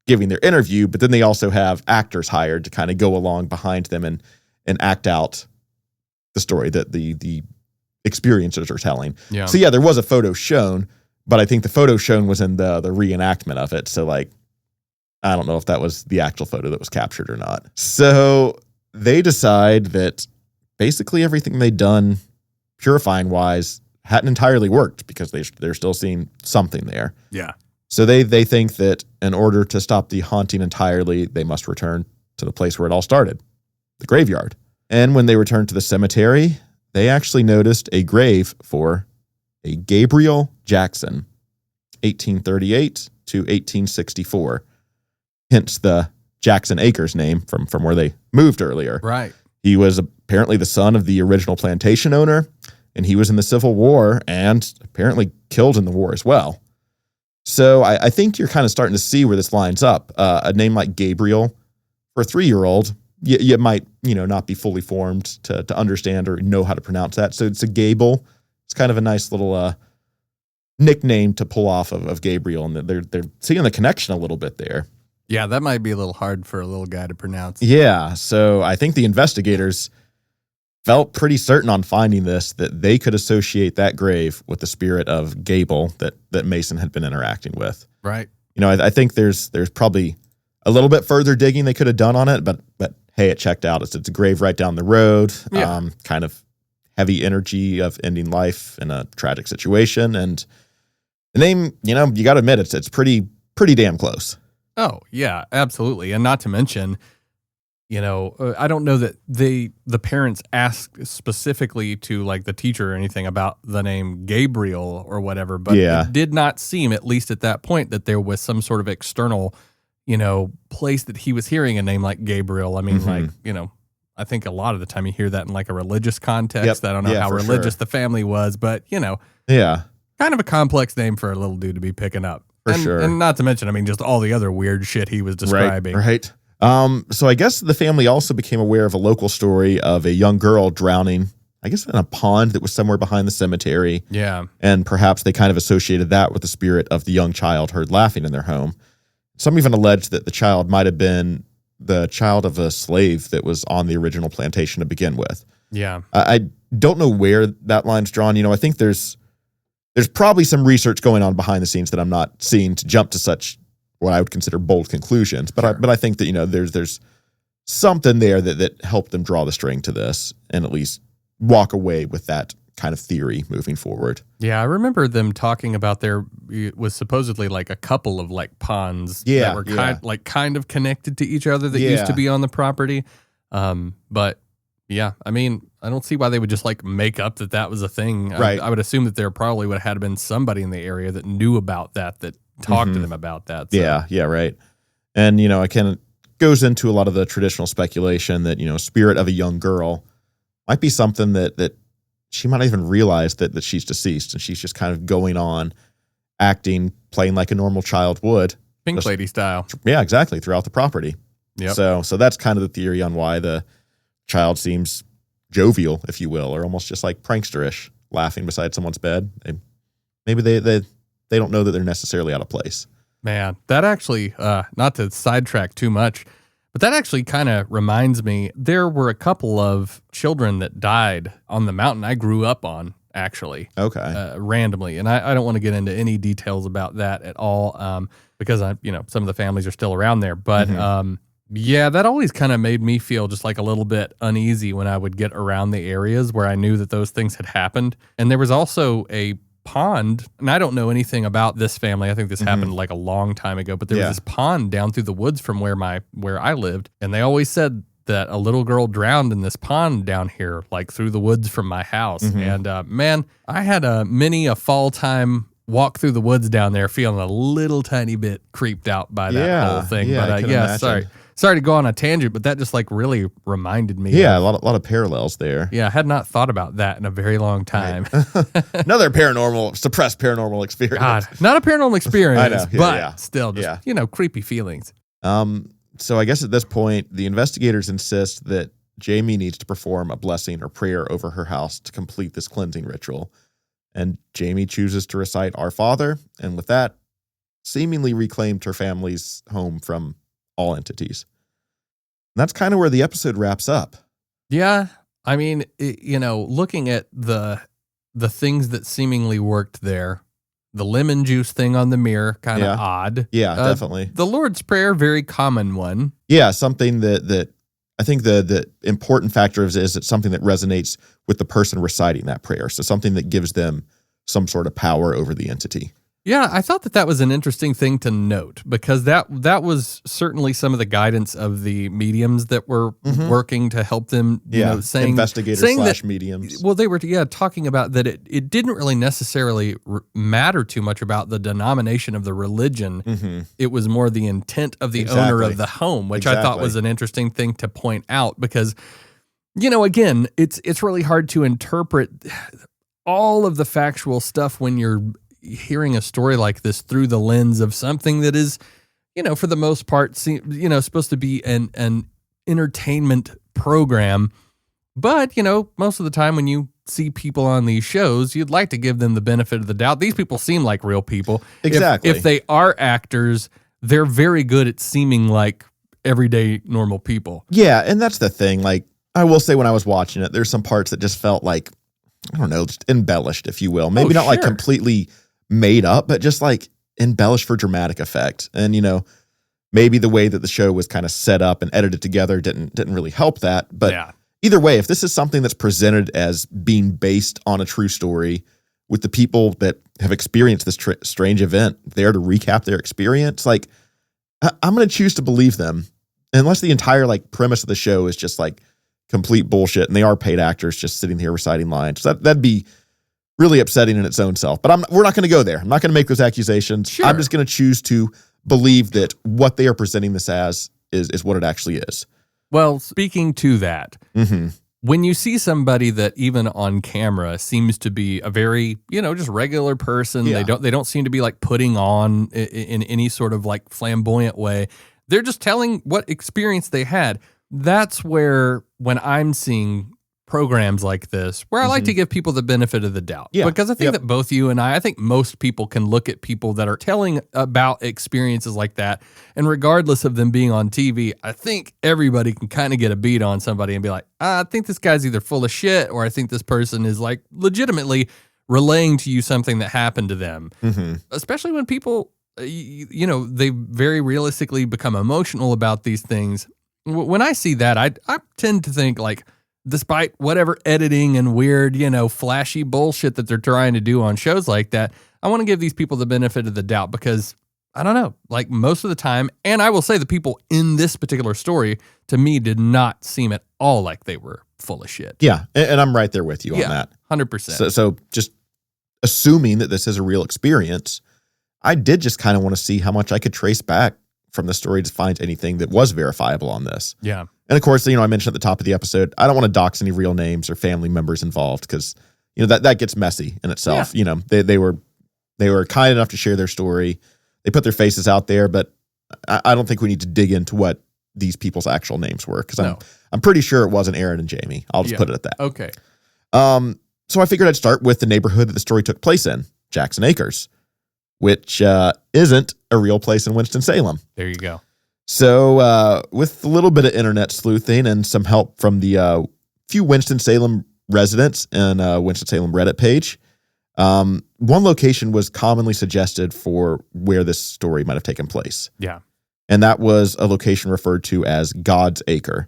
giving their interview, but then they also have actors hired to kind of go along behind them and act out the story that the experiencers are telling. Yeah. So yeah, there was a photo shown, but I think the photo shown was in the reenactment of it. So I don't know if that was the actual photo that was captured or not. So they decide that basically everything they'd done purifying wise hadn't entirely worked because they're still seeing something there. Yeah. So they think that in order to stop the haunting entirely, they must return to the place where it all started, the graveyard. And when they returned to the cemetery, they actually noticed a grave for a Gabriel Jackson, 1838 to 1864. Hence the Jackson Acres name from where they moved earlier. Right. He was apparently the son of the original plantation owner, and he was in the Civil War and apparently killed in the war as well. So I think you're kind of starting to see where this lines up. A name like Gabriel, for a 3-year-old, you might, not be fully formed to understand or know how to pronounce that. So it's a Gable. It's kind of a nice little nickname to pull off of Gabriel, and they're seeing the connection a little bit there. Yeah, that might be a little hard for a little guy to pronounce. Yeah, so I think the investigators felt pretty certain on finding this that they could associate that grave with the spirit of Gable that Mason had been interacting with. Right. I think there's probably a little bit further digging they could have done on it, but hey, it checked out. It's a grave right down the road. Yeah. Kind of heavy energy of ending life in a tragic situation, and the name, you got to admit it's pretty damn close. Oh yeah, absolutely, and not to mention, I don't know that the parents asked specifically to like the teacher or anything about the name Gabriel or whatever, but it did not seem, at least at that point, that there was some sort of external, place that he was hearing a name like Gabriel. I mean, I think a lot of the time you hear that in like a religious context. Yep. I don't know how religious the family was, but kind of a complex name for a little dude to be picking up. For sure. And not to mention, just all the other weird shit he was describing. Right. So I guess the family also became aware of a local story of a young girl drowning, I guess in a pond that was somewhere behind the cemetery. Yeah. And perhaps they kind of associated that with the spirit of the young child heard laughing in their home. Some even alleged that the child might have been the child of a slave that was on the original plantation to begin with. Yeah. I don't know where that line's drawn. I think there's probably some research going on behind the scenes that I'm not seeing to jump to such what I would consider bold conclusions. But sure. I think that, there's something there that helped them draw the string to this and at least walk away with that kind of theory moving forward. Yeah, I remember them talking about there was supposedly like a couple of like ponds that were kind of connected to each other that used to be on the property. But yeah, I don't see why they would just like make up that was a thing. Right. I would assume that there probably would have had been somebody in the area that knew about that talked to them about that. So. Yeah, right. And, it kind of goes into a lot of the traditional speculation that, spirit of a young girl might be something that she might not even realize that she's deceased, and she's just kind of going on, acting, playing like a normal child would. Pink Lady style. Yeah, exactly, throughout the property. Yep. So that's kind of the theory on why the child seems jovial, if you will, or almost just like pranksterish, laughing beside someone's bed. Maybe they don't know that they're necessarily out of place. Man, that actually, not to sidetrack too much, but that actually kind of reminds me, there were a couple of children that died on the mountain I grew up on, actually. Okay. Randomly. And I don't want to get into any details about that at all, because some of the families are still around there. But yeah, that always kind of made me feel just like a little bit uneasy when I would get around the areas where I knew that those things had happened. And there was also a pond, and I don't know anything about this family. I think this happened like a long time ago, but there was this pond down through the woods from where I lived, and they always said that a little girl drowned in this pond down here, like through the woods from my house. And man, I had many a fall time walk through the woods down there, feeling a little tiny bit creeped out by that whole thing. Yeah, but sorry to go on a tangent, but that just like really reminded me. Yeah, a lot of parallels there. Yeah, I had not thought about that in a very long time. Right. Another suppressed paranormal experience. God, not a paranormal experience, I know, but still just, creepy feelings. So I guess at this point, the investigators insist that Jamie needs to perform a blessing or prayer over her house to complete this cleansing ritual. And Jamie chooses to recite Our Father, and with that, seemingly reclaimed her family's home from all entities. And that's kind of where the episode wraps up. Yeah. Looking at the things that seemingly worked there, the lemon juice thing on the mirror, kind of odd. Yeah, definitely. The Lord's Prayer, very common one. Yeah, something that I think the important factor is it's something that resonates with the person reciting that prayer. So something that gives them some sort of power over the entity. Yeah, I thought that was an interesting thing to note, because that was certainly some of the guidance of the mediums that were working to help them, saying investigators / mediums. Well, they were talking about that it didn't really necessarily matter too much about the denomination of the religion. It was more the intent of the owner of the home, which I thought was an interesting thing to point out, because, again, it's really hard to interpret all of the factual stuff when you're hearing a story like this through the lens of something that is, for the most part, supposed to be an entertainment program. But, most of the time when you see people on these shows, you'd like to give them the benefit of the doubt. These people seem like real people. Exactly. If they are actors, they're very good at seeming like everyday normal people. Yeah, and that's the thing. Like, I will say when I was watching it, there's some parts that just felt like, I don't know, just embellished, if you will. Maybe not like completely made up, but just like embellished for dramatic effect. And, maybe the way that the show was kind of set up and edited together didn't really help that. But either way, if this is something that's presented as being based on a true story with the people that have experienced this strange event there to recap their experience, like, I'm going to choose to believe them unless the entire like premise of the show is just like complete bullshit and they are paid actors just sitting here reciting lines. So that'd be really upsetting in its own self. But we're not going to go there. I'm not going to make those accusations. Sure. I'm just going to choose to believe that what they are presenting this as is what it actually is. Well, speaking to that, when you see somebody that even on camera seems to be a very, just regular person, they don't seem to be like putting on in any sort of like flamboyant way. They're just telling what experience they had. That's where, when I'm seeing programs like this, where I like to give people the benefit of the doubt. Yeah. Because I think that both you and I think most people can look at people that are telling about experiences like that, and regardless of them being on TV, I think everybody can kind of get a beat on somebody and be like, I think this guy's either full of shit, or I think this person is like legitimately relaying to you something that happened to them. Especially when people, they very realistically become emotional about these things. When I see that, I tend to think like, despite whatever editing and weird, flashy bullshit that they're trying to do on shows like that, I want to give these people the benefit of the doubt because, I don't know, like most of the time, and I will say the people in this particular story, to me, did not seem at all like they were full of shit. Yeah, and I'm right there with you on that. 100%. So just assuming that this is a real experience, I did just kind of want to see how much I could trace back from the story to find anything that was verifiable on this. Yeah. And of course, I mentioned at the top of the episode, I don't want to dox any real names or family members involved because, that gets messy in itself. Yeah. They were kind enough to share their story. They put their faces out there, but I don't think we need to dig into what these people's actual names were because I'm pretty sure it wasn't Aaron and Jamie. I'll just put it at that. Okay. So I figured I'd start with the neighborhood that the story took place in, Jackson Acres, which isn't a real place in Winston-Salem. There you go. So with a little bit of internet sleuthing and some help from the few Winston-Salem residents and Winston-Salem Reddit page, one location was commonly suggested for where this story might have taken place. Yeah. And that was a location referred to as God's Acre.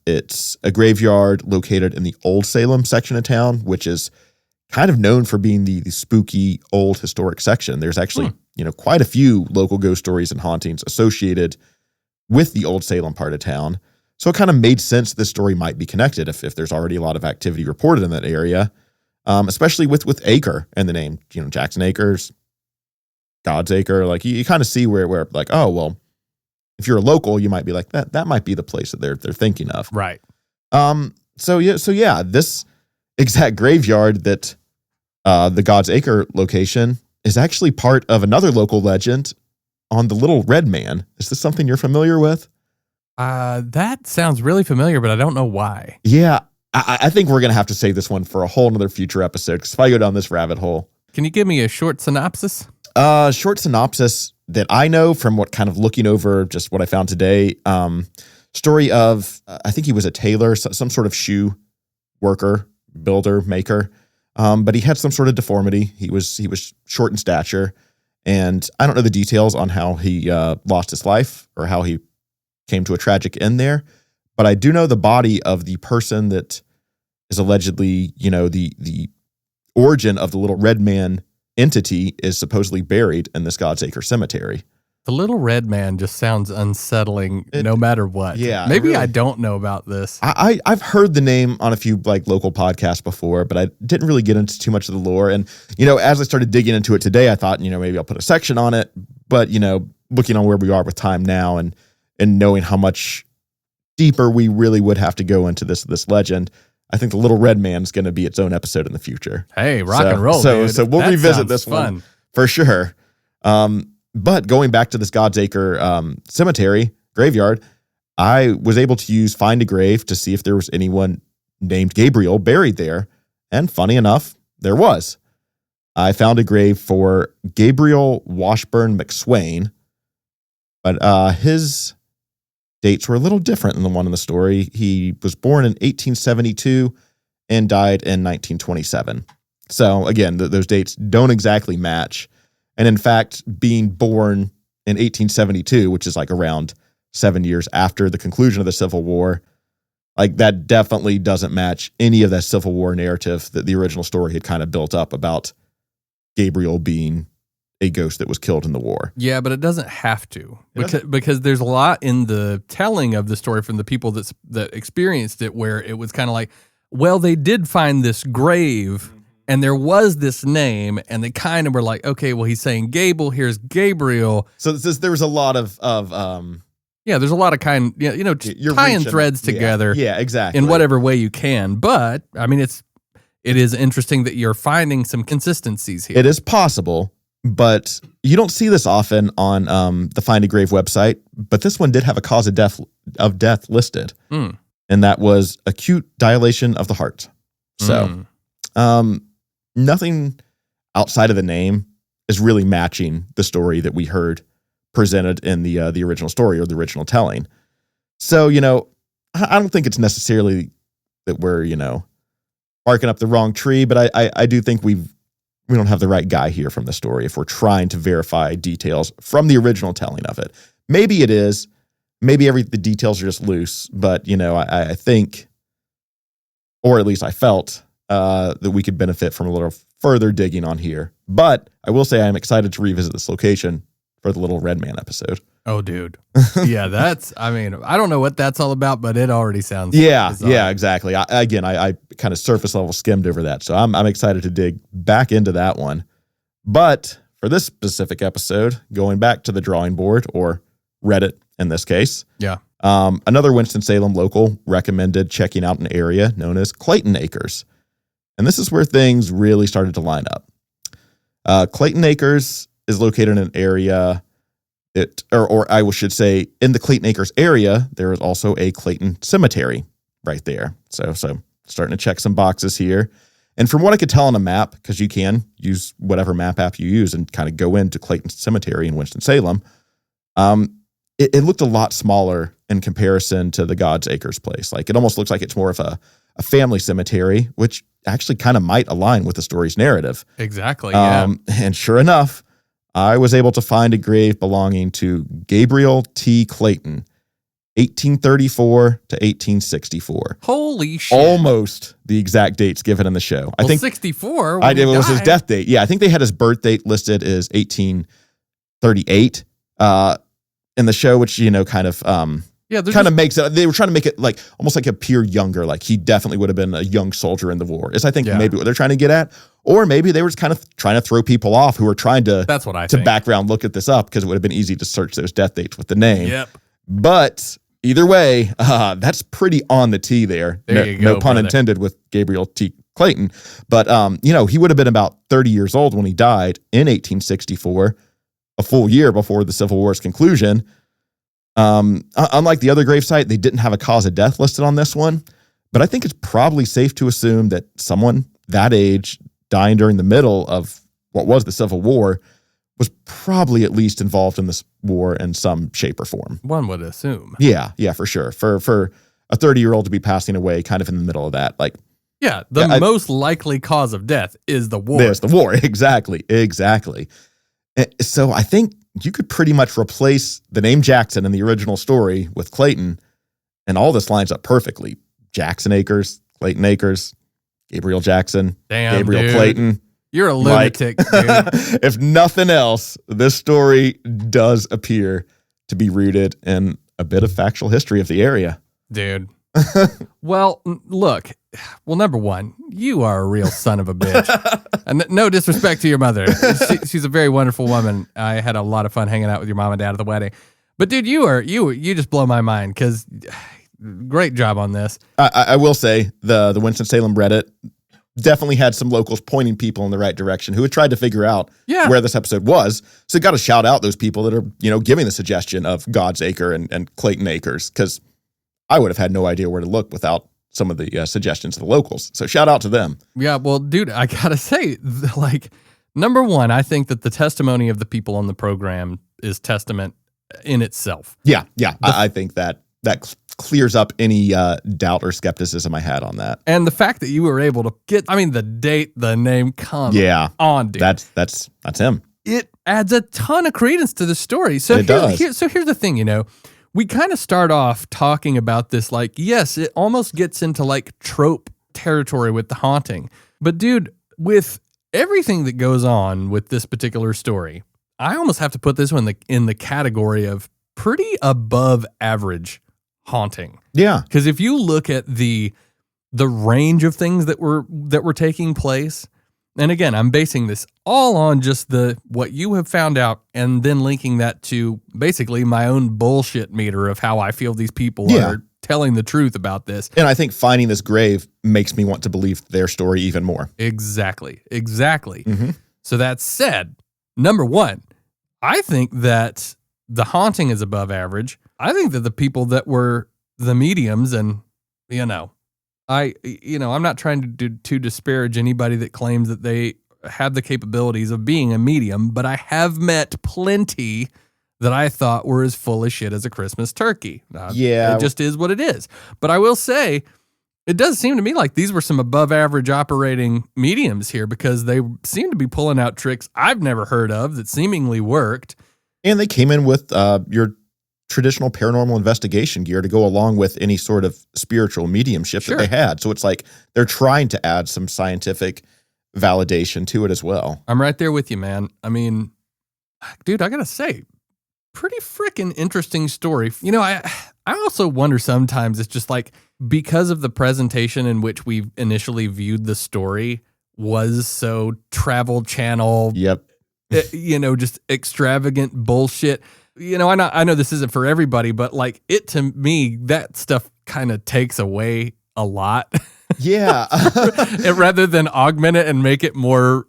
It's a graveyard located in the Old Salem section of town, which is kind of known for being the spooky old historic section. There's actually, quite a few local ghost stories and hauntings associated with the Old Salem part of town. So it kind of made sense this story might be connected if there's already a lot of activity reported in that area, especially with Acre and the name, Jackson Acres, God's Acre. Like you kind of see where like, oh, well, if you're a local, you might be like, that might be the place that they're thinking of. Right. So this exact graveyard that the God's Acre location is actually part of another local legend on the Little Red Man. Is this something you're familiar with? That sounds really familiar, but I don't know why. Yeah, I think we're going to have to save this one for a whole nother future episode, because if I go down this rabbit hole. Can you give me a short synopsis? Short synopsis that I know from what kind of looking over just what I found today. Story of, I think he was a tailor, some sort of shoe worker, builder, maker. But he had some sort of deformity. He was short in stature, and I don't know the details on how he lost his life or how he came to a tragic end there. But I do know the body of the person that is allegedly, the origin of the Little Red Man entity is supposedly buried in this God's Acre cemetery. The Little Red Man just sounds unsettling no matter what. Yeah. Maybe I don't know about this. I've heard the name on a few like local podcasts before, but I didn't really get into too much of the lore. And, as I started digging into it today, I thought, maybe I'll put a section on it. But, looking on where we are with time now and knowing how much deeper we really would have to go into this legend, I think the Little Red Man is going to be its own episode in the future. Hey, rock and roll, dude. So we'll revisit this fun. One for sure. But going back to this God's Acre cemetery graveyard, I was able to use Find a Grave to see if there was anyone named Gabriel buried there. And funny enough, there was. I found a grave for Gabriel Washburn McSwain, but his dates were a little different than the one in the story. He was born in 1872 and died in 1927. So again, those dates don't exactly match. And in fact, being born in 1872, which is like around 7 years after the conclusion of the Civil War, like that definitely doesn't match any of that Civil War narrative that the original story had kind of built up about Gabriel being a ghost that was killed in the war. Yeah, but it doesn't have to, because there's a lot in the telling of the story from the people that experienced it where it was kind of like, well, they did find this grave and there was this name, and they kind of were like, okay, well, he's saying Gable, here's Gabriel. So there was a lot of yeah, there's a lot of tying threads together. Yeah, exactly. In whatever way you can. But I mean, it is interesting that you're finding some consistencies here. It is possible, but you don't see this often on the Find a Grave website. But this one did have a cause of death listed, and that was acute dilation of the heart. So, nothing outside of the name is really matching the story that we heard presented in the original story or the original telling. So, I don't think it's necessarily that we're, barking up the wrong tree, but I do think we don't have the right guy here from the story if we're trying to verify details from the original telling of it. Maybe it is. Maybe the details are just loose, but, I think, or at least I felt, that we could benefit from a little further digging on here. But I will say I'm excited to revisit this location for the Little Red Man episode. Oh, dude. Yeah, I don't know what that's all about, but it already sounds Yeah, bizarre. yeah, exactly. I kind of surface level skimmed over that. So I'm excited to dig back into that one. But for this specific episode, going back to the drawing board, or Reddit in this case. Yeah. Another Winston-Salem local recommended checking out an area known as Clayton Acres. And this is where things really started to line up. Clayton Acres is located in an area or I should say, in the Clayton Acres area, there is also a Clayton Cemetery right there. So starting to check some boxes here. And from what I could tell on a map, because you can use whatever map app you use and kind of go into Clayton Cemetery in Winston-Salem, it looked a lot smaller in comparison to the God's Acres place. Like, it almost looks like it's more of a family cemetery, which actually kind of might align with the story's narrative. Exactly, yeah. And sure enough, I was able to find a grave belonging to Gabriel T. Clayton, 1834 to 1864. Holy shit. Almost the exact dates given in the show. I think 64. It was his death date. Yeah, I think they had his birth date listed as 1838 in the show, which, kind of makes it, they were trying to make it like almost like appear younger. Like, he definitely would have been a young soldier in the war, is I think maybe what they're trying to get at. Or maybe they were just kind of trying to throw people off who were trying to, that's what I think, background look at this up, because it would have been easy to search those death dates with the name. Yep. But either way, that's pretty on the tee there. No pun intended with Gabriel T. Clayton. But, he would have been about 30 years old when he died in 1864, a full year before the Civil War's conclusion. Unlike the other gravesite, they didn't have a cause of death listed on this one. But I think it's probably safe to assume that someone that age dying during the middle of what was the Civil War was probably at least involved in this war in some shape or form. One would assume. Yeah, for sure. For a 30-year-old to be passing away kind of in the middle of that, like, yeah, the most likely cause of death is the war. There's the war. Exactly. So I think you could pretty much replace the name Jackson in the original story with Clayton, and all this lines up perfectly. Jackson Acres, Clayton Acres, Gabriel Jackson, Gabriel dude. Clayton. You're a lunatic, dude. If nothing else, this story does appear to be rooted in a bit of factual history of the area. Dude. Well, look. Well, number one, you are a real son of a bitch. And no disrespect to your mother. She's a very wonderful woman. I had a lot of fun hanging out with your mom and dad at the wedding. But dude, you just blow my mind, because great job on this. I will say the Winston-Salem Reddit definitely had some locals pointing people in the right direction who had tried to figure out where this episode was. So got to shout out those people that are, giving the suggestion of God's Acre and Clayton Acres, because I would have had no idea where to look without some of the suggestions of the locals. So shout out to them. Yeah, well, dude, I gotta say, like, number one, I think that the testimony of the people on the program is testament in itself. Yeah. I think that clears up any doubt or skepticism I had on that. And the fact that you were able to get, the date, the name, come on, dude. That's him. It adds a ton of credence to the story. So here's the thing, we kind of start off talking about this like, yes, it almost gets into like trope territory with the haunting. But dude, with everything that goes on with this particular story, I almost have to put this one in the category of pretty above average haunting. Yeah. Because if you look at the range of things that were taking place, and again, I'm basing this all on just what you have found out and then linking that to basically my own bullshit meter of how I feel these people are telling the truth about this. And I think finding this grave makes me want to believe their story even more. Exactly. Mm-hmm. So that said, number one, I think that the haunting is above average. I think that the people that were the mediums, and I'm not trying to disparage anybody that claims that they have the capabilities of being a medium, but I have met plenty that I thought were as full of shit as a Christmas turkey. It just is what it is. But I will say, it does seem to me like these were some above average operating mediums here, because they seem to be pulling out tricks I've never heard of that seemingly worked. And they came in with your traditional paranormal investigation gear to go along with any sort of spiritual mediumship that they had. So it's like they're trying to add some scientific validation to it as well. I'm right there with you, man. Dude, I gotta say, pretty freaking interesting story. I also wonder sometimes, it's just like, because of the presentation in which we initially viewed the story was so Travel Channel, just extravagant bullshit. I know this isn't for everybody, but like, it, to me, that stuff kind of takes away a lot. Yeah. Rather than augment it and make it more,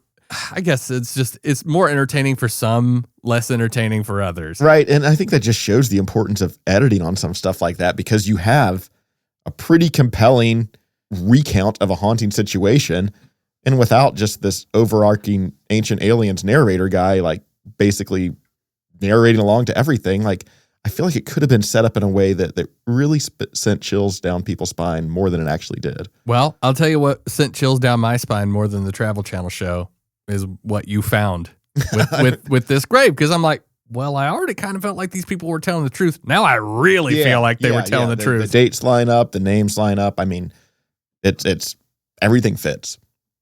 I guess it's more entertaining for some, less entertaining for others. Right. And I think that just shows the importance of editing on some stuff like that, because you have a pretty compelling recount of a haunting situation, and without just this overarching ancient aliens narrator guy, like basically narrating along to everything. Like, I feel like it could have been set up in a way that really sent chills down people's spine more than it actually did. Well, I'll tell you what sent chills down my spine more than the Travel Channel show is what you found with this grave. Because I'm like, well, I already kind of felt like these people were telling the truth. Now I really feel like they were telling the truth. The dates line up, the names line up. I mean, it's everything fits.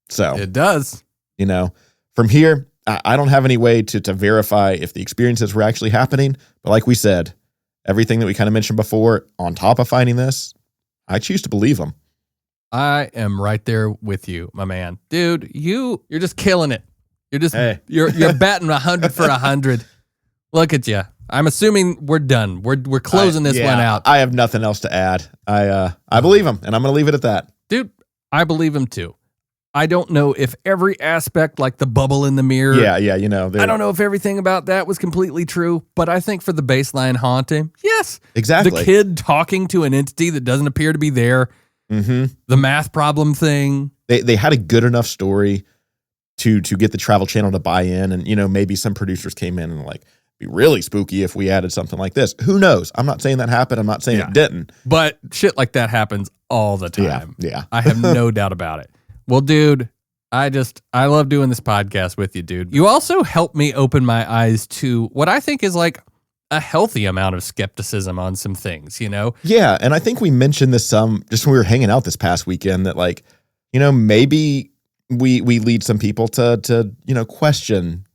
So it does. From here, I don't have any way to verify if the experiences were actually happening. But like we said, everything that we kind of mentioned before, on top of finding this, I choose to believe them. I am right there with you, my man. Dude, you're just killing it. You're batting 100 for 100. Look at you. I'm assuming we're done. We're closing this one out. I have nothing else to add. I believe him, and I'm going to leave it at that. Dude, I believe him too. I don't know if every aspect, like the bubble in the mirror. Yeah. I don't know if everything about that was completely true, but I think for the baseline haunting, yes. Exactly. The kid talking to an entity that doesn't appear to be there. Mm-hmm. The math problem thing. They had a good enough story to get the Travel Channel to buy in, and maybe some producers came in and like, be really spooky if we added something like this. Who knows? I'm not saying that happened. I'm not saying it didn't. But shit like that happens all the time. Yeah. I have no doubt about it. Well, dude, I love doing this podcast with you, dude. You also helped me open my eyes to what I think is like a healthy amount of skepticism on some things, Yeah, and I think we mentioned this just when we were hanging out this past weekend, that like, maybe we lead some people to question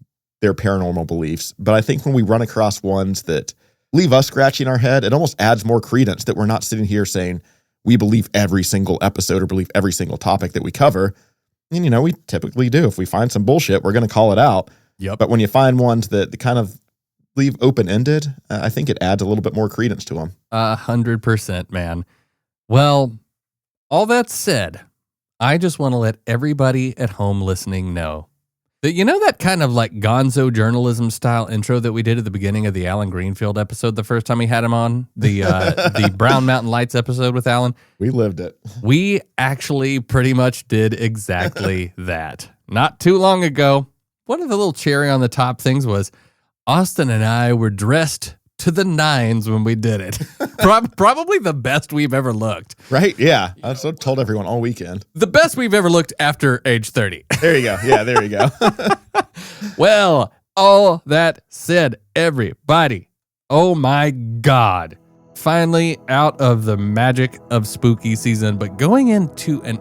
their paranormal beliefs. But I think when we run across ones that leave us scratching our head, it almost adds more credence that we're not sitting here saying we believe every single episode or believe every single topic that we cover. And, we typically do. If we find some bullshit, we're going to call it out. Yep. But when you find ones that kind of leave open-ended, I think it adds a little bit more credence to them. 100%, man. Well, all that said, I just want to let everybody at home listening know You know that kind of like gonzo journalism style intro that we did at the beginning of the Alan Greenfield episode the first time we had him on? The Brown Mountain Lights episode with Alan? We lived it. We actually pretty much did exactly that. Not too long ago, one of the little cherry on the top things was Austin and I were dressed to the nines when we did it. Probably the best we've ever looked. Right? Yeah. I told everyone all weekend. The best we've ever looked after age 30. There you go. Yeah, there you go. Well, all that said, everybody, oh my God, finally out of the magic of spooky season, but going into an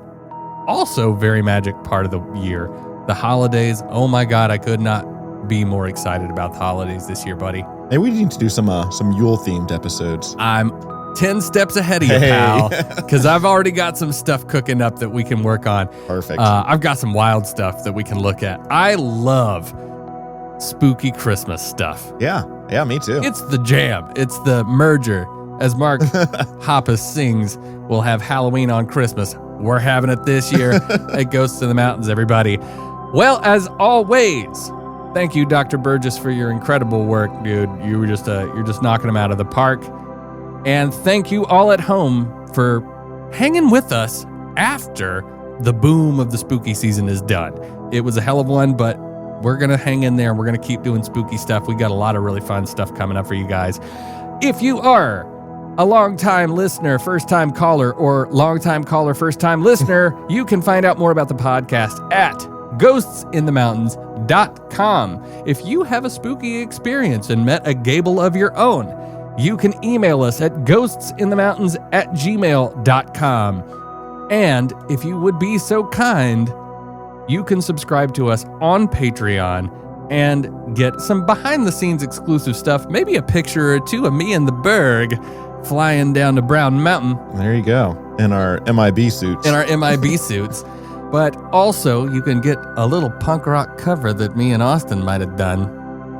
also very magic part of the year, the holidays. Oh my God, I could not be more excited about the holidays this year, buddy. Hey, we need to do some Yule themed episodes. I'm 10 steps ahead of you, pal, because I've already got some stuff cooking up that we can work on. Perfect. I've got some wild stuff that we can look at. I love spooky Christmas stuff. Yeah, me too. It's the jam. It's the merger. As Mark Hoppus sings, we'll have Halloween on Christmas. We're having it this year at Ghosts in the Mountains, everybody. Well, as always, thank you, Dr. Burgess, for your incredible work, dude. You're just knocking them out of the park. And thank you all at home for hanging with us after the boom of the spooky season is done. It was a hell of one, but we're going to hang in there. We're going to keep doing spooky stuff. We got a lot of really fun stuff coming up for you guys. If you are a long-time listener, first-time caller, or long-time caller, first-time listener, you can find out more about the podcast at ghostsinthemountains.com. If you have a spooky experience and met a Gable of your own, you can email us at ghostsinthemountains@gmail.com. And if you would be so kind, you can subscribe to us on Patreon and get some behind-the-scenes exclusive stuff, maybe a picture or two of me and the Berg flying down to Brown Mountain. There you go. In our MIB suits. But also, you can get a little punk rock cover that me and Austin might have done.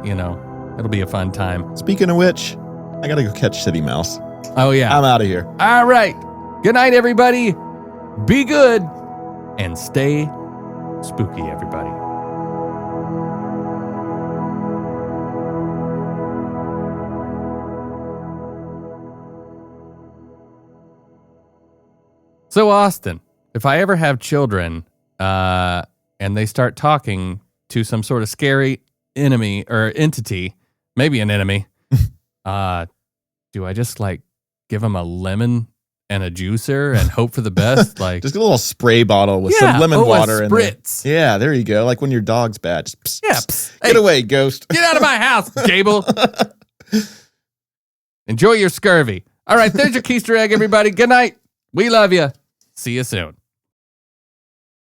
You know, it'll be a fun time. Speaking of which, I gotta go catch City Mouse. Oh, yeah. I'm out of here. All right. Good night, everybody. Be good and stay spooky, everybody. So, Austin, if I ever have children and they start talking to some sort of scary enemy or entity, maybe an enemy, do I just like give them a lemon and a juicer and hope for the best? Like just a little spray bottle with some lemon water a spritz. in there. Yeah, there you go. Like when your dog's bad. Just pss, Yeah, pss. Get away, ghost. Get out of my house, Gable. Enjoy your scurvy. All right, there's your Keister egg, everybody. Good night. We love you. See you soon.